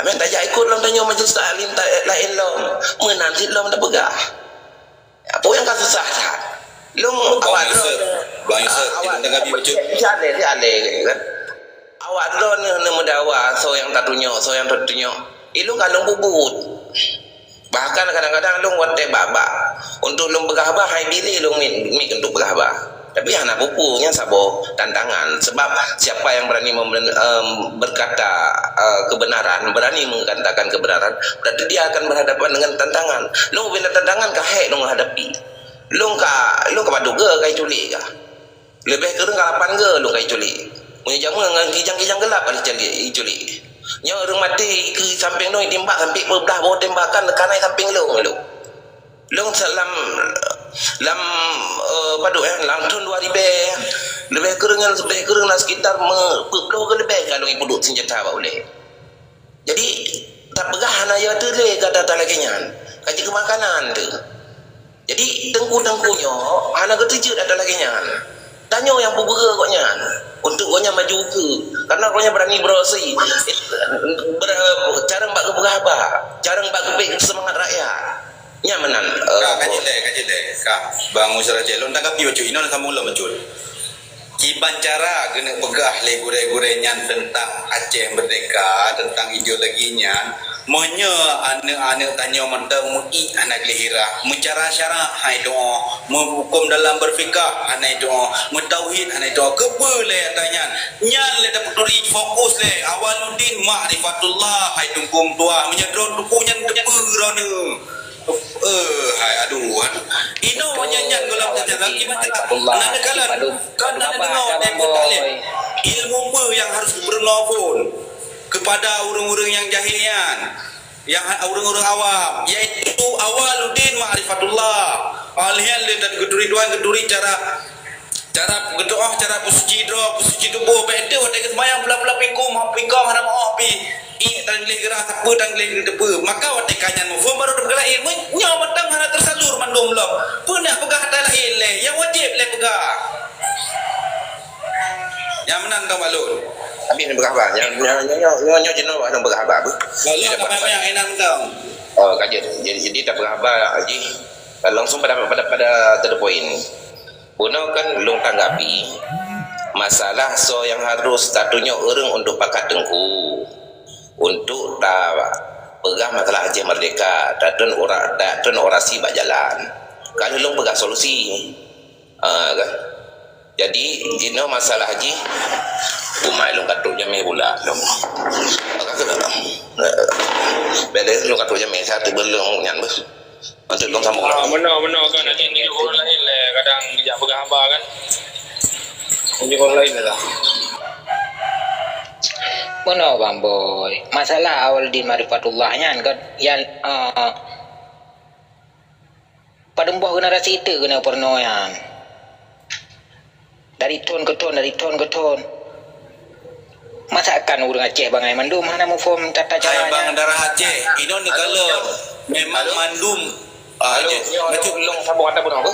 men tak jak ikut lam tanya Majelis Taklim tak lain lam menanti lam dah pegang apa yang kau susah tak? Long awak awak tengah bicara kan? Awak lo ni mudawa so yang tak tunjuk, so yang tak tunjuk. Ilung kalung bubut. Bahkan kadang-kadang long wate baba untuk long bergahbah hai pilih long mi untuk bergahbah. Tapi anak pupunya sabo tantangan sebab siapa yang berani berkata kebenaran, berani mengatakan kebenaran, berarti dia akan berhadapan dengan tantangan. Long bila tantangan kahek long hadapi. Long ka paduga kai culik ka. Lebih kurang kalapan ke long kai culik. Punya jamu dengan kijang-kijang gelap ada culik. Nya orang mati ke samping long tembak sampai berbelah bawa tembakan dekat samping long. Long salam lam padu lam tahun 2000 lebih kurang sekitar 10 ke lebih kalau ibu duduk senjata apa boleh jadi tak pegah hana ya tu le kata tak lagi nyan kaji ke makanan tu jadi tengku-tengkunya hana ketujuh ada lagi nyan Tanya yang pembera koknya untuk koknya maju ke. Karena koknya berani berosi. Cara mbak ke berapa? Cara mbak ke semangat rakyat. Nyamanan. Kajil deh. Bang Musara Celon tanggapi baju ini sambung lah baju. Kiban cara kena pegah le gure-gurenyan tentang Aceh merdeka, tentang ideologinya. Monya anak-anak tanya mentang mui anak lehira, mencara syarah hai doa, menghukum dalam berfikah hanai doa, mentauhid hanai doa. Kebele tanya. Nyan le dapat duri fokus le Awaluddin Ma'rifatullah hai tungkum tua menyedron tukunya teperane. Hai aduh. Ino nyanyian golam jalan gimana nak negara kan nak dengar tempo taklim. Ilmu apa yang harus diberlakukan kepada orang-orang yang jahilian, yang orang-orang awam, yaitu Awaluddin Ma'rifatullah. Alihan le dan geduri cara berdoa, cara bersuci tubuh. Beda wadah sembahyang pula pingkong hana mau api. Ingat tang leh gerah apa tang leh depa. Maka wadah kanyan mu baru bergelain nyaw matang hana tersalur mandum lom. Pernah pegah talahin leh. Yang wajib leh pegah. Yang menang tau balun. Tapi ni berapa? Yang jenuh ada berapa? Lalu apa yang enak tau? Oh, kajian. Jadi tak berapa Haji. Langsung pada to the point. Bono kan lung tanggapi masalah so yang harus tatunya orang untuk pakat tengku untuk tak pegah masalah Aceh merdeka datun orasi bak jalan kalau lung pegah solusi kan? Jadi jino masalah Haji umai lung katuknya me pula lung beda lung katuknya me satu belum nyan bos untuk lung sambung benar kan nanti ni orang lain lah kadang jak pegang hamba kan ini orang lain lah Benar Bang Boy. Masalah Awaluddin Ma'rifatullahnya kan yang pada buah generasi itu kena pernoyan dari ton ke ton masakan orang Aceh bangai mandum mana mau form tata caranya Bang darah Aceh ini negara memang mandum Macam long sambung anda pun apa?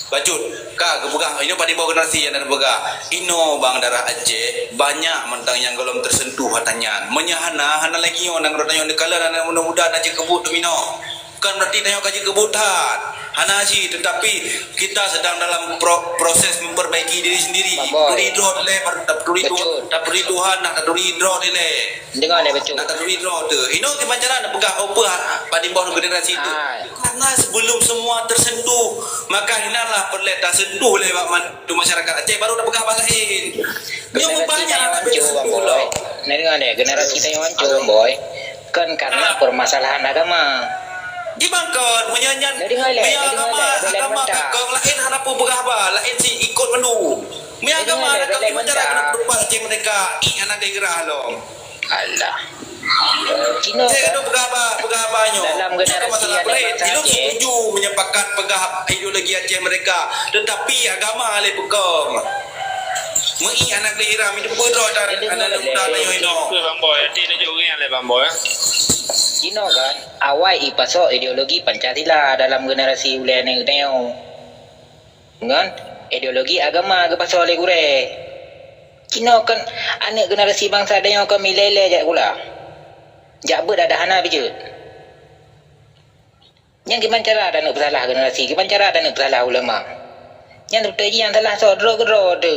Bajut, kak kebuka ini pada bawah generasi yang ada bega. Ino bang darah Aceh banyak mentang yang belum tersentuh hatanya. Menyahana hana lagi orang rodanya nekala dan mudah-mudahan aja kebut domino. Bukan berarti tanya kaji kebutuhan hana sih, tetapi kita sedang dalam proses memperbaiki diri sendiri. Turi drone le, tak turi Tuhan, nak turi drone le. Dengar le betul. Nak turi drone tu. Ino kemancaran nak pegang apa pada bawah generasi itu. Karena sebelum semua tersentuh, maka hinalah perlu tak sentuh le masyarakat Aceh baru nak pegang balahin. Yang banyak nak bersentuh. Dengar le generasi kita yang hancur boy. Kan karena permasalahan agama. Dibangkot menyanyian agama kakak lain hana pun berapa lain si ikut mendu agama nak bicara kena berubah Aceh mereka anak daerah lo Allah Cina kan berapa-berapanya dalam generasi yang lain dia setuju menyepakat pegah ideologi Aceh mereka tetapi agama le pegang anak daerah minum berdoa dan anak muda tayo ino Bang Boy nanti dia juga le Bang Boy Cina kan awal ipasok ideologi Pancasila dalam generasi ulian yang teo kan ideologi agama ke pasal oleh gure Cina kan anak generasi bangsa teo kan milele jak pula jak ada hana bijut yang gimana cara ada nak bersalah generasi gimana cara ada nak bersalah ulama yang terjadi yang salah so dro tu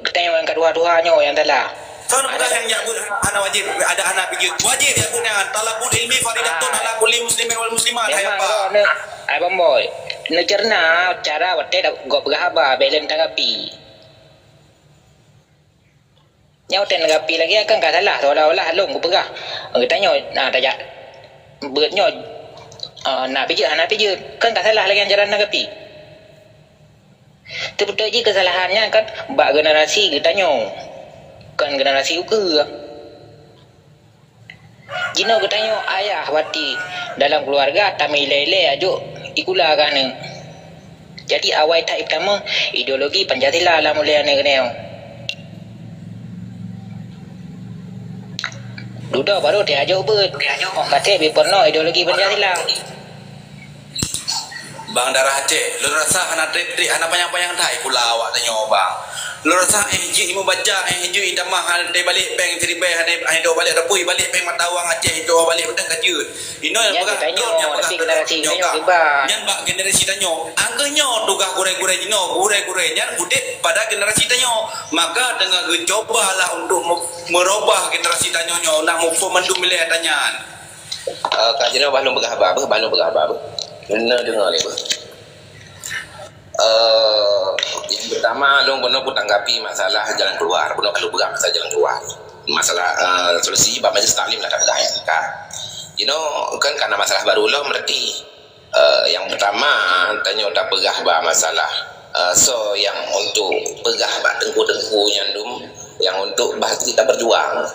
teo yang kedua-duanya yang salah Soalnya bukan yang nyabut anak wajib ada anak pergi wajib ya punya talabul ilmi faridatun ala kulli muslimin wal muslimat hai apa Abang Boy nak cerna cara wate gak berhaba belen tanggapi nyau ten tanggapi lagi akan tak salah seolah-olah long ku pegah tanya tak jak beutnya nak pijit kan tak salah lagi cara tanggapi tu betul je kesalahannya kan bak generasi kita tanya kan generasi uka Jino katanya ayah wati dalam keluarga tak milele ajo ikula kan jadi awal tak pertama ideologi Pancasila lah mulai ane kena duda baru dia ajo bet kata be pernah ideologi Pancasila Bang darah Aceh, lu rasa anak trik anak panjang-panjang thai pula awak tanya bang. Lu rasa ji imu baca ji itamah de balik peng seribai ade do balik rapui balik peng matawang Aceh do balik udah kaje. Ino yang Ya, pegang kita yang nyo, tapi generasi nyo nyo tiba. Nyan bak generasi tanyo. Angkanya tugah gure-gure jino, gure-gure nyan udik pada generasi tanyo. Maka dengan cobalah untuk merubah generasi tanyo nak mau mendum milih tanyan. Kajian balung berapa? Balung berapa? Benar dengar le. Yang pertama long benar pun tanggapi masalah jalan keluar. Benar kalau berapa masalah jalan keluar. Masalah solusi bab majlis taklim nak bergaya kan. You know kan karena masalah baru lah berarti yang pertama tanya tak pegah bah masalah so yang untuk pegah bah tengku-tengku nyandum yang untuk bah kita berjuang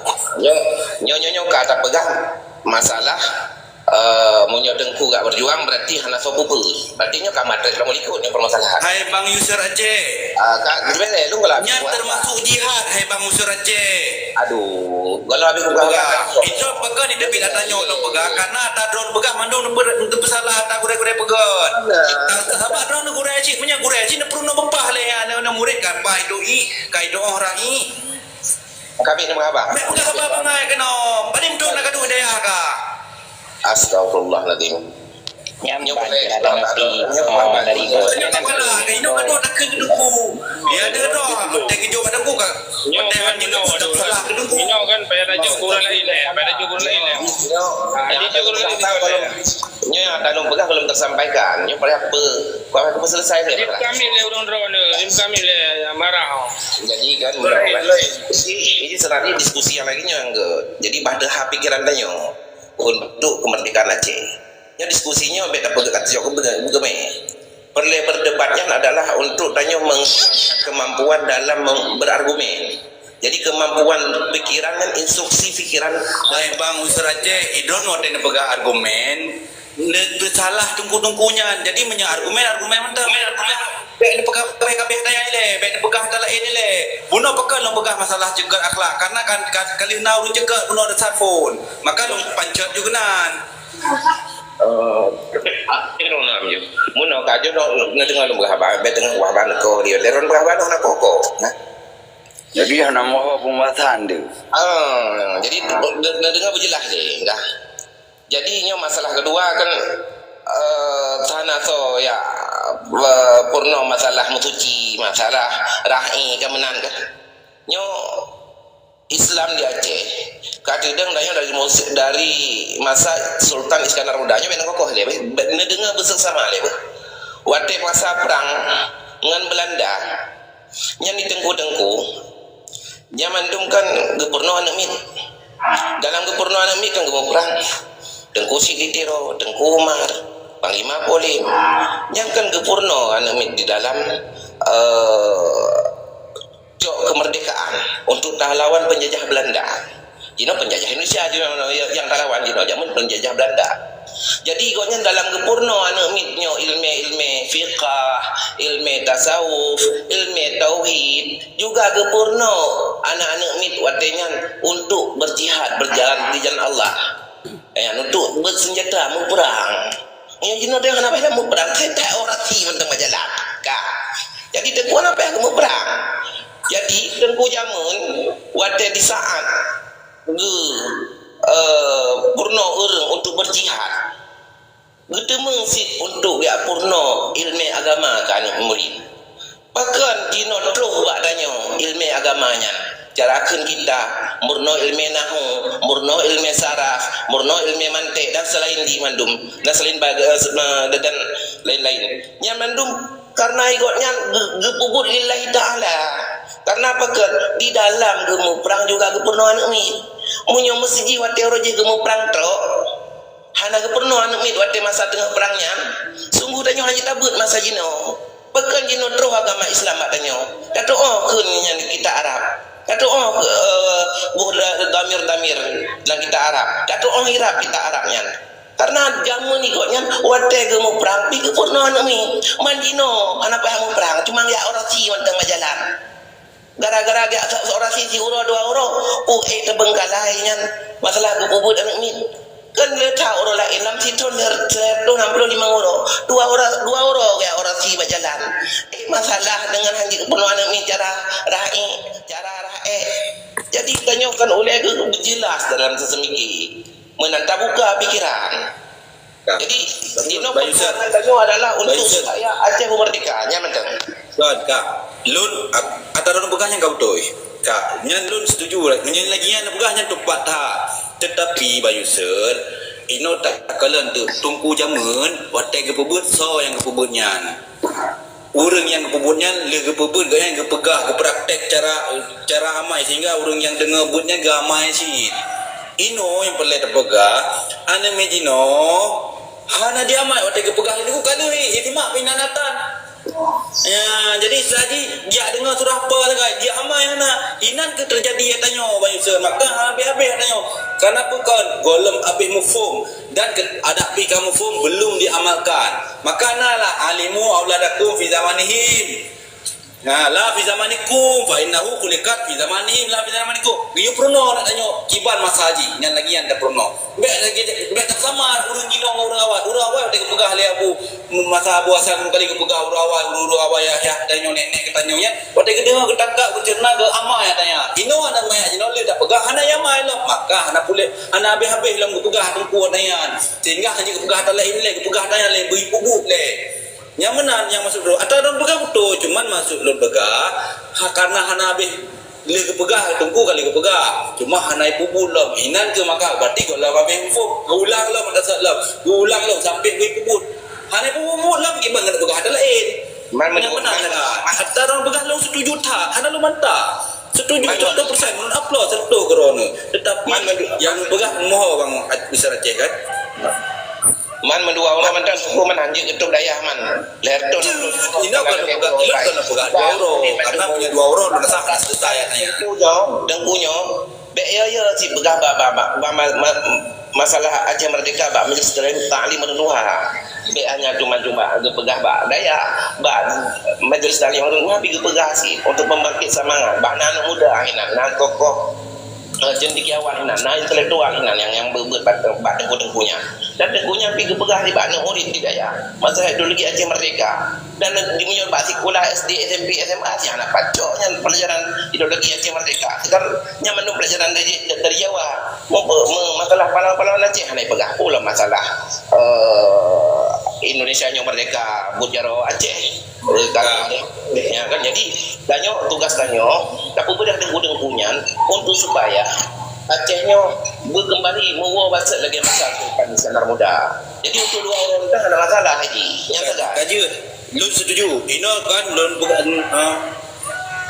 nyo kata pegah masalah munyo tengku gak berjuang berarti hana sopupu berarti nyo kamat kamu ikut yang permasalahan. Hai Bang Yusur Aceh. Kak gimana lu ngelak Yang termasuk jihad hai Bang Yusur Aceh. Aduh kalau habis buka itu pegan di depan tanya lo pegang karena tak drone pegang mandung untuk bersalah tak gure-gure pegan. Sahabat drone gure Aceh punya gure Aceh nak perlu bempah le ana murid kan pai doi kai do orang i. Kami nak apa? Mek pegang apa bangai kena. Paling tu nak gaduh daya ka. Astagfirullahaladzim. Nyamban dalam api dari Nya kepala kai no gaduh nak keduku. Ya ada dah. Tak kejo pada ku ka. Nyo kan nyo kan payah raja kurang lain le. Payah raja kurang lain le. Dia kurang lain Nyo yang dalam pegang belum tersampaikan. Nyo pada apa? Kau selesai Lim ke? kami le urang drone. Lim kami le marah. Jadi kan ini sebenarnya diskusi yang lagi yang ke. Jadi pada pikiran tanya untuk kemerdekaan Aceh. Nya diskusinya beda pegang jauh begeme. Berdebatnya adalah untuk tanya kemampuan dalam berargumen. Jadi kemampuan pikiran dan instruksi pikiran. Hai Bang Yusur Aceh, idon no den pegang argumen. Salah tungku-tungkunya. Jadi punya argumen mentah. Bek pegang kabeh daya le, bek pegang dalam ini le. Buno pegang lo pegang masalah cegat akhlak karena kan kali nau cegat buno ada smartphone. Maka lo pancet juga nan. Ini orang namanya. Muno kajo nak dengar lu berapa? Bet dengan wahban ko dia. Leron berapa nak koko. Jadi hana moho pembahasan dia. Jadi nak dengar berjelas deh, dah. Jadi nyo masalah kedua kan sana so ya purno masalah mutuci, masalah rahi kemenan kan. Nyo Islam di Aceh kadang dari masa Sultan Iskandar Muda nya benang kokoh le dengar bersama le wate masa perang dengan Belanda nya di tengku-tengku zaman dum kan gubernur anak mit dalam gubernur anak mit kan gubernur perang Tengku Siditiro, Tengku Umar, Panglima Polim yang kan gubernur anak mit di dalam kemerdekaan untuk lawan penjajah Belanda. Jino penjajah Indonesia yang lawan jino jamun penjajah Belanda. Jadi gonya dalam gepurno anu mitnyo ilmu fiqah, ilmu tasawuf, ilmu tauhid, juga gepurno anak-anak mit watenyan untuk berjihad berjalan di jalan Allah. Untuk bersenjata mau perang. Ya jino dia kenapa dia mau perang? Saya tak orasi tentang majalah. Kak. Jadi tengku apa yang mau perang? Jadi tengku jamun wate di saat purno orang untuk berjihad. Kita mengsit untuk ya purno ilmu agama kan murid. Bahkan jino terus badanya ilmu agamanya. Carakan kita murno ilmu nahu, murno ilmu saraf, murno ilmu mantik dan selain di mandum dan selain dan lain-lain. Yang mandum karena ikutnya gepubut lillahi ta'ala. Karena apa ke di dalam gemu perang juga gepurno anak mit. Munyo mesiji wate roje gemu perang tro. Hana gepurno anak mit wate masa tengah perangnya. Sungguh danyo hanya tabut masa jino. Pekan jino tro agama Islam badanyo. Dato kun yang kita Arab. Dato damir dalam kita Arab. Dato hirap kita Arabnya. Karena jamu ni koknya wate gemu perang pi gepurno anak mit. Mandino anak paham perang cuma dia orang si wantang majalah. Gara-gara dia seorang sisi uro dua uro tebengkalainya masalah gububut anak mit kan letak orang lain dalam situ lerdo 65 orang 2 orang ya orang si berjalan masalah dengan hanji keperluan ini cara raih jadi tanyakan oleh jelas dalam sesemiki menantang buka pikiran jadi dino perjuangan tanyo adalah untuk supaya Aceh merdeka nya mentang Kak, lun antara orang begahnya kau betul. Kak, nyan lun setuju lah. Nyan lagi yang begahnya tepat tak. Tetapi Bayu Sir, ino tak kalian tu tungku jaman, watai kepebut so yang kepebutnya. Orang yang kepebutnya le kepebut gaya yang kepegah kepraktek cara amai sehingga orang yang dengar butnya gamai sih. Ino yang perlu terpegah, ane mejino, hana dia amai watai kepegah itu kadui, itimak pinanatan. Ya, jadi selagi dia dengar surah apa lagi dia amai hana inan ke terjadi ya tanyo Bayu Sir maka habis-habis tanyo karena bukan golem habis mufhum dan ada pi kamu mufhum belum diamalkan maka nalah alimu auladakum fi zamanihim nah la fi zamanikum fa innahu khuliqat fi zamanihim la fi zamanikum biu prono nak tanyo kiban masa haji yang lagi yang tak prono bet tak sama urang gilong urang awak dak pegah le abu masa abu asal kali kepegah urang awak ya tanyo nenek ketanyo nya dak gedengar ketangkak bercerna ke ama ya tanya ino anak maya jino le dak pegah hana ya mai lo maka hana boleh hana habis-habis lam kepegah tengku nayan sehingga haji kepegah tak lain le kepegah tanya le bui pubuk le yang benar yang masuk dulu atau orang begah betul cuman masuk lon begah karena hana habis le kepegah tunggu kali kepegah cuma hana ibu bulam inan ke maka berarti kalau habis info ulang lah pada salam ulang lah sampai ibu bul hana ibu bulam gimana nak begah ada lain yang benar lah atau orang begah lo setuju tak hana lo mantap setuju 100% menurut upload serta corona tetapi yang begah moho bang bisa Aceh kan man mendua orang mantan suku menanjik ketuk dayah man lerto ini kan pegah 2 orang karena punya 2 orang dah sah selesai tanya dengkunya be ya si pegah masalah Aceh merdeka bak majlis taklim menuha be hanya cuma pegah bak daya bak majlis taklim menuha pergi pegah si untuk membangkit semangat bak anak muda anak kokoh cendekiawan nah intelektual yang berbuat bak dengku-dengkunya dan dengkunya pergi pegah di bak murid tidak ya masa ideologi Aceh merdeka dan di menyebab sekolah SD SMP SMA si anak pacoknya pelajaran ideologi Aceh merdeka sekarang nyaman pelajaran dari Jawa masalah pahlawan Aceh hanya pegah pula masalah Indonesia yang merdeka bujaro Aceh ya kan jadi danyo tugas danyo tak bedah dengku-dengkunya untuk supaya Acehnya berkembali membawa bahasa lagi masa depan senar muda. Jadi untuk 2 orang tak ada masalah haji. Yang tegak. Kaji, lu setuju? Ino kan lu bukan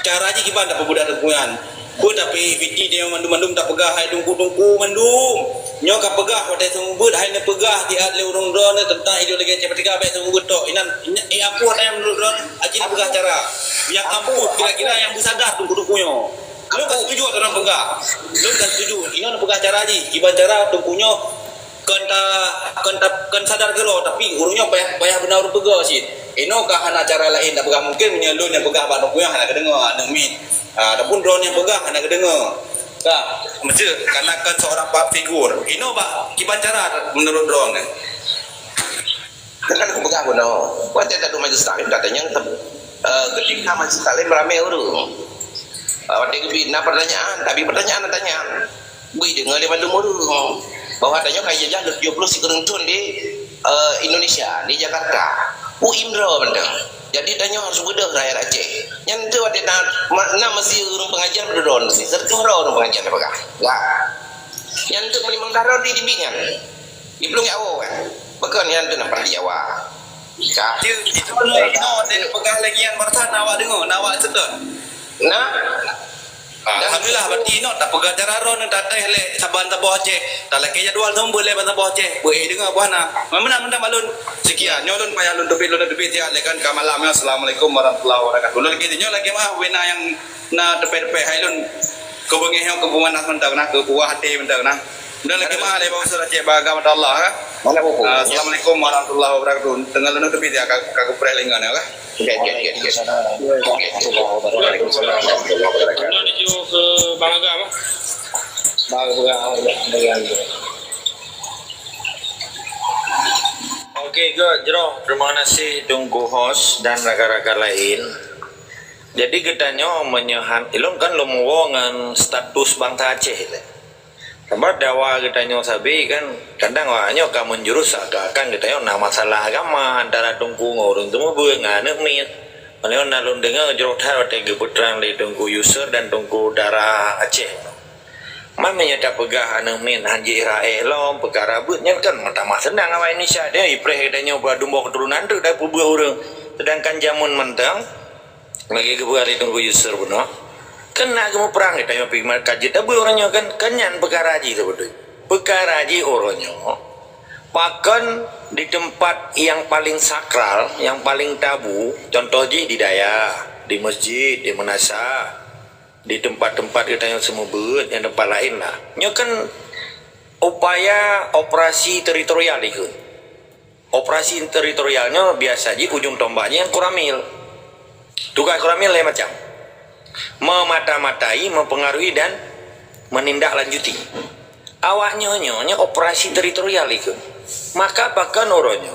cara haji kita tak pemuda dengkuan. Ku tapi fiti dia mandum-mandum tak pegah hai dungku-dungku mandum. Nyo ka pegah pada sembut hai ne pegah ti at le urang drone tentang ideologi Aceh Merdeka baik sembut tok. Inan apa yang menurut drone haji ni pegah cara. Yang ampun kira-kira yang bersadar dungku-dungkunyo. Lu kan setuju orang pegah. Lu kan setuju. Ini pegah cara haji. Iban cara tungkunya kan sadar kero tapi urungnya payah benar urung pegah sih. Ino kah hana cara lain tak pegah mungkin punya lu yang pegah bak tungkunya hana kedengar anak min. Adapun drone yang pegah hana kedengar. Kah, macam karena kan seorang pak figur. Ino bak kiban cara menurut drone. Kan aku pegah pun no. Buat tak ada majlis taklim katanya ketika majlis taklim ramai urung. Waktu itu nak pertanyaan, tapi pertanyaan bui dengar di Bandung urung bahwa adanya kayak jajah 70 sekurang ton di Indonesia di Jakarta. Imro benda. Jadi tanya harus bedah rakyat Aceh. Yang tu ada nak mesti urung pengajian berdon mesti serta urung pengajian apa kah? Enggak. Yang tu memang darah di dibingan. Di belum awal kan. Bukan yang tu nampak di Jawa. Kah? Itu ada pegah lagi yang bertahan awak dengar, awak sedar. Nah, alhamdulillah berarti no tak pegah cara ron tak teh le saban tabah Aceh. Tak lagi jadual tu boleh tabah Aceh. Boleh dengar apa nak. Mana balun. Sekian nyolon payah lun tepi ya lekan ka malam. Assalamualaikum warahmatullahi wabarakatuh. Lagi dinyo lagi mah wena yang na tepi hai lun ke bengi hang ke buman nak mentang nak ke buah hati mentang nak. Dan lagi mah le bangsa Aceh baga mata Allah. Assalamualaikum warahmatullahi wabarakatuh. Tengah lun tepi dia ka prelingan ya. Get. Ano di ke Bang Agam? Baru Okey, Jero. Terima kasih Tunggu host dan rakan-rakan lain. Jadi katanya menyahan, ilong kan lomo ngan status bangsa Aceh le. Kabar dawa katanya sabi kan kadang wanyo kamu jurus akan katanya na masalah agama antara Tunggu ngorong temu bengan min. Mana nalun dengar Jero thar wate geputrang le Tunggu user dan Tunggu darah Aceh. Mamanya tak pegah anu min hanji Israel lom perkara beutnya kan mata senang awak Indonesia dia ipreh dia nyoba dumbo keturunan tu dah pubeu urang sedangkan jamun mentang lagi kebuat itu user pun kena kamu perang kita yang pergi kaji tapi orangnya kan kenyan perkara haji sebetulnya perkara haji orangnya bahkan di tempat yang paling sakral yang paling tabu contoh di daya di masjid di Menasa di tempat-tempat kita yang semua beut yang tempat lain lah nya kan upaya operasi teritorial itu operasi teritorialnya biasa aja ujung tombaknya yang kuramil tugas kuramil lain macam memata-matai, mempengaruhi dan menindaklanjuti awaknya nyonya operasi teritorial itu maka bahkan orangnya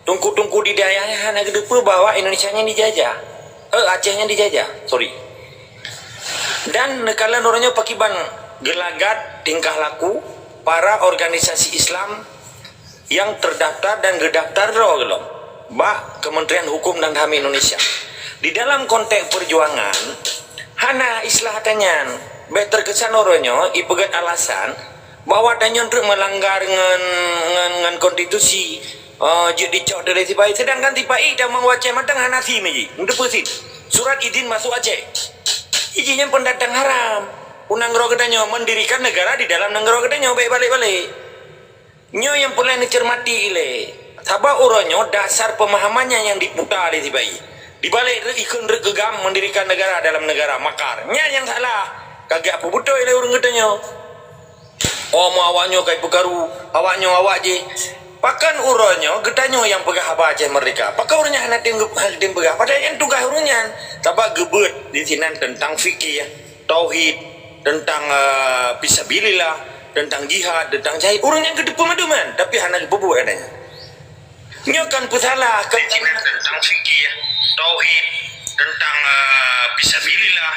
tungku-tungku di daerahnya hanya kedepu bahwa Indonesia nya dijajah Acehnya dijajah sorry dan nekalan orangnya pakiban gelagat tingkah laku para organisasi Islam yang terdaftar dan gedaftar belum Kementerian Hukum dan HAM Indonesia di dalam konteks perjuangan hana islah tanyan baik terkesan orangnya ipegat alasan bahwa tanyan untuk melanggar dengan konstitusi jadi cok dari tipai sedangkan tipai dah mengwacai matang hana si meji untuk pusit surat izin masuk Aceh izinnya pendatang haram. Unang ngero kedanyo mendirikan negara di dalam negara kedanyo baik balik-balik. Nyo yang perlu dicermati ile. Sabah uronyo dasar pemahamannya yang diputar di tibai. Di balik ikun gegam mendirikan negara dalam negara makar. Nya yang salah. Kagak apa betul ile urang kedanyo. Oh mau awaknya kai pekaru, awaknya awak je. Pakan uronyo gedanyo yang pegah apa Aceh merdeka. Pakai urunnya hana tim pegah. Padahal yang tugas urunnya. Tabak gebut di sini tentang fikih ya, tauhid, tentang fisabilillah, tentang jihad, tentang jahid. Urunnya gede pemaduman, tapi hana gebubu adanya. Nyokan pusalah ke tentang fikih ya, tauhid, tentang fisabilillah.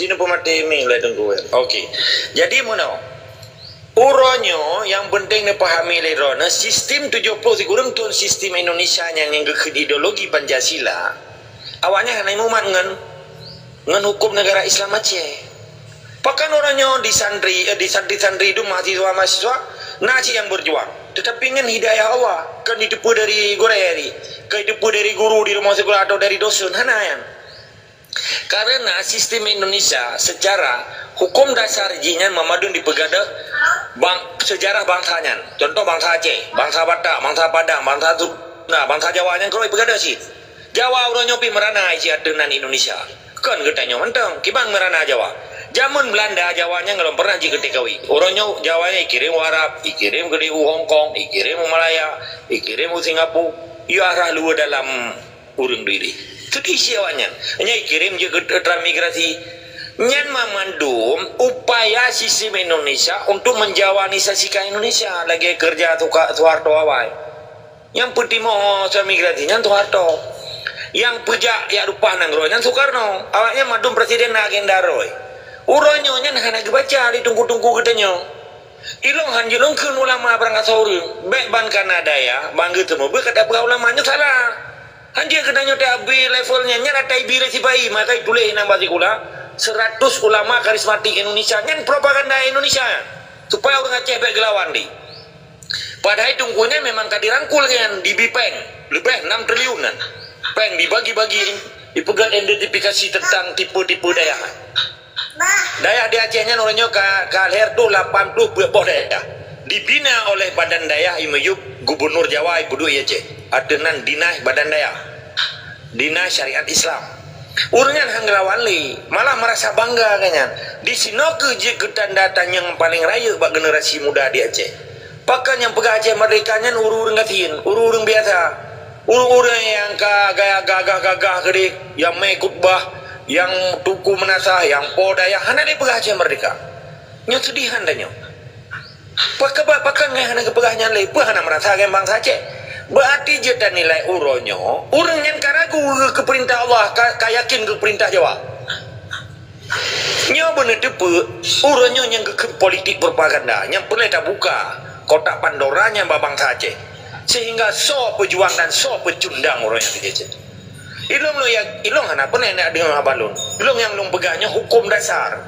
Ini pematemi lah tunggu. Okey. Jadi mana? Uronyo yang penting dipahami lerona sistem 70 kurang tuan sistem Indonesia yang ke ideologi Pancasila awalnya hanya umat ngan hukum negara Islam Aceh pakan orangnya di santri itu mahasiswa nasi yang berjuang tetapi ingin hidayah Allah kan ditipu dari goreri kan ditipu dari guru di rumah sekolah atau dari dosen hana yang karena sistem Indonesia secara hukum dasar jinyan memadun di pegada sejarah bangsanya contoh bangsa Aceh, bangsa Batak, bangsa Padang, bangsa Sunda, bangsa Jawa yang kalau pegada sih Jawa udah nyopi merana isi adenan Indonesia kan getanya mentang kibang merana Jawa zaman Belanda Jawanya ngelom pernah jika tikawi orangnya Jawanya ikirim Arab ikirim ke Hong Kong ikirim Malaya ikirim Singapura ya arah luar dalam urang diri itu isi awalnya hanya ikirim juga transmigrasi nyan memandum upaya sistem Indonesia untuk menjawanisasikan Indonesia lagi kerja Soeharto awal yang penting mau migrasinya Soeharto yang pejak ya lupa nanggro nyan Soekarno awalnya madum presiden agenda roy uronyo nyan hana kebaca ditunggu-tunggu katanya ilong hanjulong kun ulama berangkat sahur baik ban Kanada ya bangga temu kata ulamanya salah hanjir katanya tabi levelnya nyan atai bire sipai matai tuleh nambah sikula 100 ulama karismatik Indonesia nyan propaganda Indonesia supaya orang Aceh baik gelawan di padahal tunggunya memang kadirangkul kan di Bipeng lebih 6 triliunan peng dibagi-bagi dipegat identifikasi tentang tipe-tipe daya daya di Acehnya orangnya kalher tu 80 berapa daya dibina oleh badan daya Imeyub Gubernur Jawa Ibu Dui Aceh adenan dinah badan daya dinah syariat Islam urungan hanggelawan li malah merasa bangga kayaknya di sini kejegetan datang yang paling raya bak generasi muda di Aceh pakan yang pegah Aceh merdekanya urung ngatin urung biasa urung yang gagah gede yang mai khutbah yang tuku menasah yang podaya hana di pegah Aceh merdeka yang sedihan danyo pakan ngai hana kepegahnya li hana merasa bangsa Aceh Berarti je tak nilai uronyo. Orang yang karagu ke perintah Allah, kayakin ke perintah Jawa. Nyo bener depe, uronyo yang ke politik propaganda, yang boleh tak buka kotak Pandoranya babang Aceh. Sehingga so pejuang dan so pecundang uronyo ke Aceh. Ilong lo yang ilong hana pernah nak dengar abalun. Ilong yang long pegahnya hukum dasar.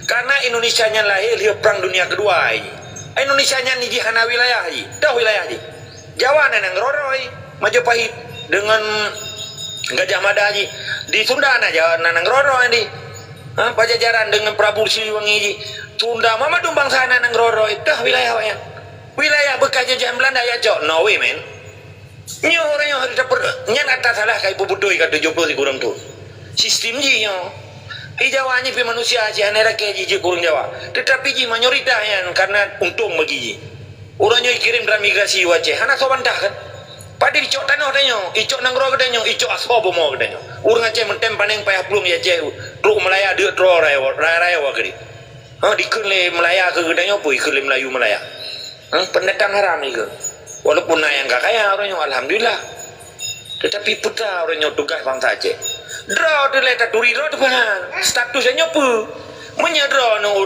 Karena Indonesia nya lahir di perang dunia kedua ini. Indonesia nya ni hana wilayah ini, dah wilayah ini. Jawa nang Roroi, Majapahit dengan Gajah Mada ni. Di Sunda aja nang Roroi ni. Pajajaran dengan Prabu Siliwangi ni. Sunda mama dum bangsa nang Roroi, dah wilayah yang. Wilayah bekas jajahan Belanda ya cok. No way man. Nyo orang yang harus dapat nyan atas salah kai bubudoi ka 70 kurang tu. Sistem ji nyo. Jawa ni pi manusia ji anera ke ji kurang Jawa. Tetapi ji mayoritas yang karena untung bagi ji. Orangnya kirim dalam migrasi Aceh. Hana so bantah kan. Pada icok tanah danyo, icok nanggro danyo, icok asho bomo danyo. Orang Aceh mentem paneng payah pelung ya Aceh. Truk Melaya dia tro raya wa kedi. Dikun le Melaya ke danyo pui ikun le Melayu Melaya. Pendatang haram ni ke. Walaupun yang gak kaya orangnya alhamdulillah. Tetapi putra orangnya tugas bangsa Aceh. Draw tu leta turi draw tu bahan. Statusnya nyopu. Menyadraw no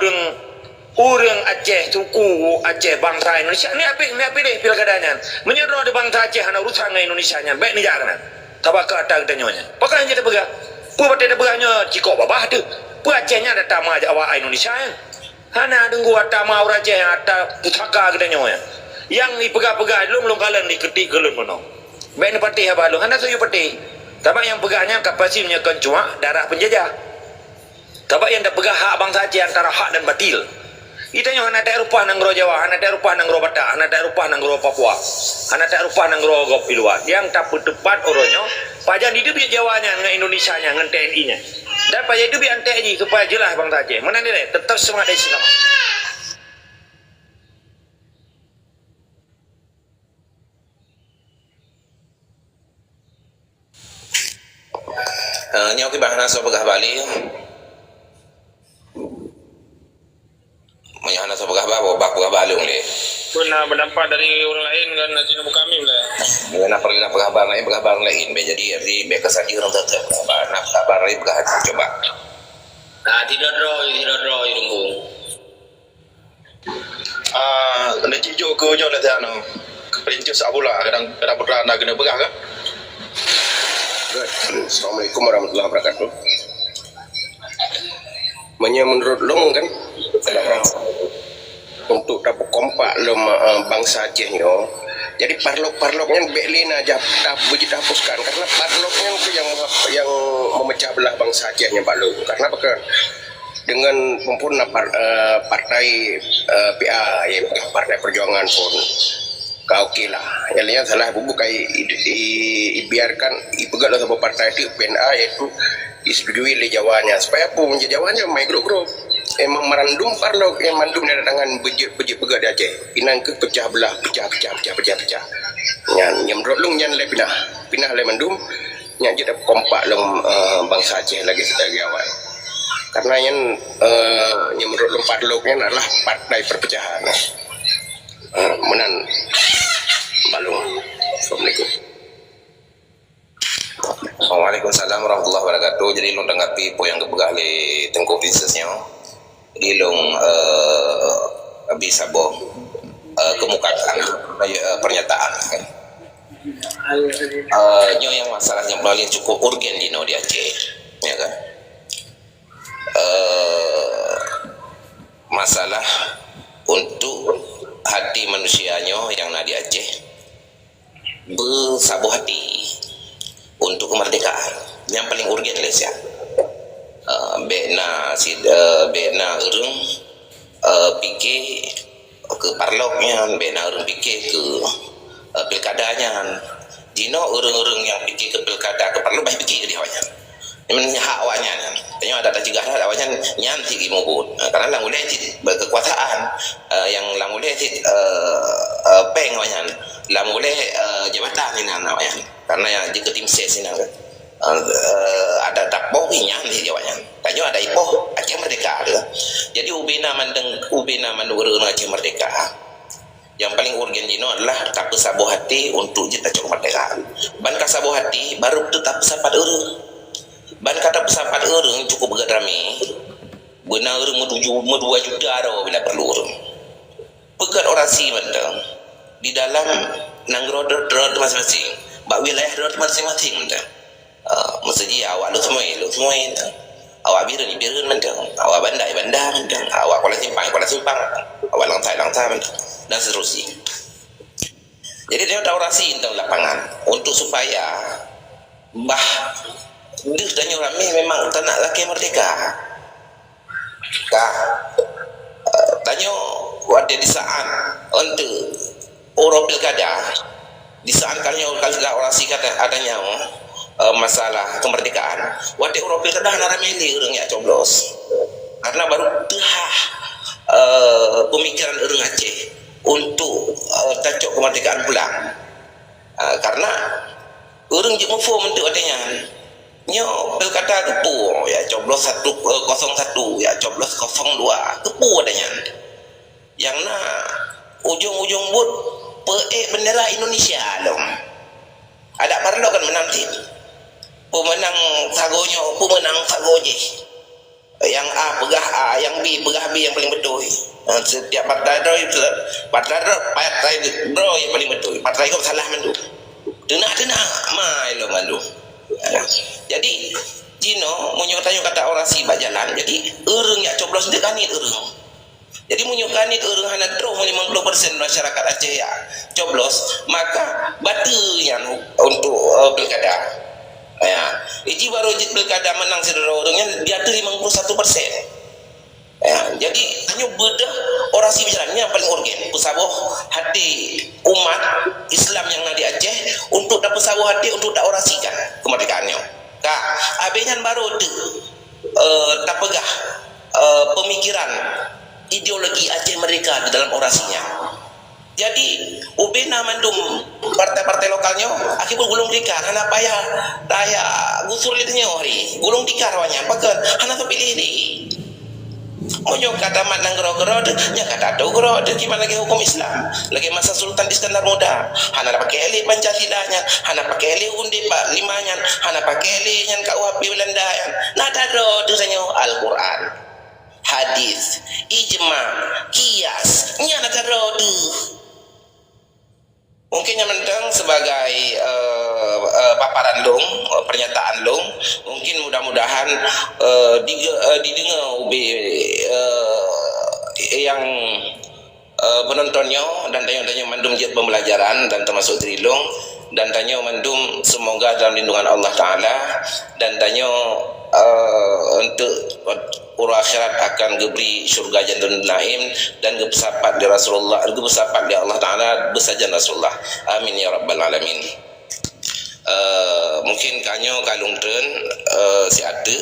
orang Aceh, suku Aceh, bangsa Indonesia. Ni apa deh pilkadanya. Menyadraw di bangsa Aceh hana urusan dengan Indonesia nya. Baik ni jangan. Tabak ke atas danyonya. Pakai je pegah. Pu pate pegahnya cikok babah tu. Pu Acehnya ada tama awak Indonesia yang. Hana denggu atama orang Aceh yang ada pusaka ke danyonya. Yang dipegah-pegah belum kalian diketik kelun mono. Baik ni pati habalu. Hana suyu pati. Tabak yang pegahnya kapasinya kencua darah penjajah. Tabak yang dah pegah hak bangsa Aceh antara hak dan batil. Itanya hana tak rupa nang Jawa, hana tak rupa nang Batak, hana tak rupa nang Papua, hana tak rupa nang Gop Iluat. Yang tak tepat orangnya, pajan hidup di Jawanya dengan Indonesia nya dengan TNI-nya. Dan pajan hidup di TNI supaya jelas bangsa Aceh. Mana ni tetap semangat dari selama. Nyawa kibahana so begah Bali. Menyana so begah babo bak begah balung le. Pernah mendapat dari orang lain kan nanti nak kami lah. Mengenai pergilah pengabar lain. Jadi be kesaji orang tetap pengabar lain begah coba. Nah, tidak draw tunggu. Kena cijo ke jo lah tak no. Perincis abula kadang putra nak kena begah ke? Assalamualaikum warahmatullahi wabarakatuh. Menurut long kan untuk dapat kompak lo bangsa Aceh nyo. Jadi parloknya belina aja begitu hapuskan karena parloknya itu yang memecah belah bangsa Acehnya balu. Karena apa? Dengan sempurna partai PA yang Partai Perjuangan pun kau kila. Yang lain salah bubu kai biarkan ipegat lah partai itu PNA yaitu disetujui oleh Jawanya supaya apa menjadi Jawanya mai grup emang merandum parlok yang mandum dari tangan bejit pegat di Aceh pinang ke pecah belah pecah yang menurut long yang le pinah le mandum yang jadi kompak long bangsa Aceh lagi sebagai awal karena yang menurut long parloknya adalah partai perpecahan menan balung. Assalamualaikum. Waalaikumsalam warahmatullahi wabarakatuh. Jadi long tanggapi po yang kepegah le Tengku Princessnya. Jadi long bisa kemukakan pernyataan kan. Nyo yang masalah yang paling cukup urgen di Aceh, ya kan. Masalah untuk hati manusianya yang ada di Aceh bersabuh hati untuk kemerdekaan yang paling urgen Malaysia. Bena urung fikir ke parloknya, bena urung fikir ke pilkadanya. Dino urung-urung yang fikir ke pilkada ke parlok baik fikir dia awaknya. Ini hak awaknya kan. Tanya ada tak cegah dah awaknya nyanti imubut. Karena lang boleh berkekuasaan yang lang boleh peng awaknya. Lang boleh jabatan ni awaknya. Karena yang jika tim ses ni kan. Ada tak bohnya ni awaknya. Tanya ada ipoh Aceh merdeka dia. Jadi ubina mandang urang Aceh merdeka. Yang paling urgen jino adalah tak sabuh hati untuk kita cok merdeka. Ban ka sabuh hati baru tu tak sapat urang. Ban kata sapat urang cukup begat rame. Benar urang medua juta ro bila perlu urang. Pegat orasi benda di dalam nanggro drod masing-masing. Bak wilayah drod masing-masing benda. Maksudnya awak lu semua awak biru ni biru benda. Awak bandai benda benda. Awak kola simpang. Awak langsai benda. Dan seterusnya. Jadi dia ada orasi tentang lapangan untuk supaya dia dan rame memang tak nak laki merdeka. Tanya wadah di saat untuk orang pilkada di saat kalian orasi kata adanya masalah kemerdekaan wadah orang pilkada nak ramai orang yang coblos karena baru pemikiran orang Aceh untuk tajuk kemerdekaan pulang karena orang je mufum untuk adanya nyo pilkada kepu ya coblos 01 ya coblos 02 kepu adanya yang na ujung-ujung but bendera Indonesia dong ada parlo kan menanti pemenang sagoje yang A pegah A yang B pegah B yang paling betul. Setiap partai yang paling betul. Partai kau salah mandu. Tenang mai lo mandu. Jadi Jino menyokatanya kata orasi bajalan. Jadi urang yang coblos dekanit urang. Jadi menyokatnya urang hana draw 50% masyarakat Aceh ya coblos maka batunya untuk pilkada. Ya, iji baru pilkada menang saudara orangnya dia 51%. Ya, jadi hanya bedah orasi bicaranya yang paling urgen. Pesabuh hati umat Islam yang ada di Aceh untuk dapat pesabuh hati untuk tak orasikan kemerdekaannya. Abenya baru tu tak pegah pemikiran ideologi Aceh mereka di dalam orasinya. Jadi ubena mandum partai-partai lokalnya akibat gulung tikar hana payah daya gusur lidnya hari gulung tikar wanya pakai hana terpilih di monyo kata mat nang gero-gero nya kata do gero gimana lagi hukum Islam lagi masa Sultan Iskandar Muda hana pakai eli Pancasilanya hana pakai eli undi pak limanya hana pakai eli nyan KUHP Belanda nada do desanya Al-Qur'an hadis ijma kias nya nada do mungkin yang mendang sebagai paparan long, pernyataan long, mungkin mudah-mudahan didengar yang penontonnya dan tanya-tanya mandum jet pembelajaran dan termasuk Trilong dan tanya mandum semoga dalam lindungan Allah Ta'ala dan tanya untuk urang akhirat akan diberi syurga Jannatul Naim dan bersapat di Rasulullah, bersapat di Allah Taala bersajan Rasulullah. Amin ya rabbal alamin. Mungkin kanyo kalung ten si ade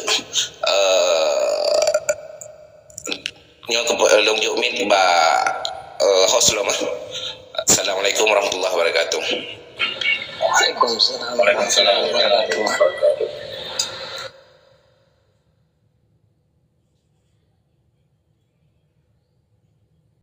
nyo long jukmin ba host lo mah. Assalamualaikum warahmatullahi wabarakatuh. Waalaikumsalam warahmatullahi wabarakatuh.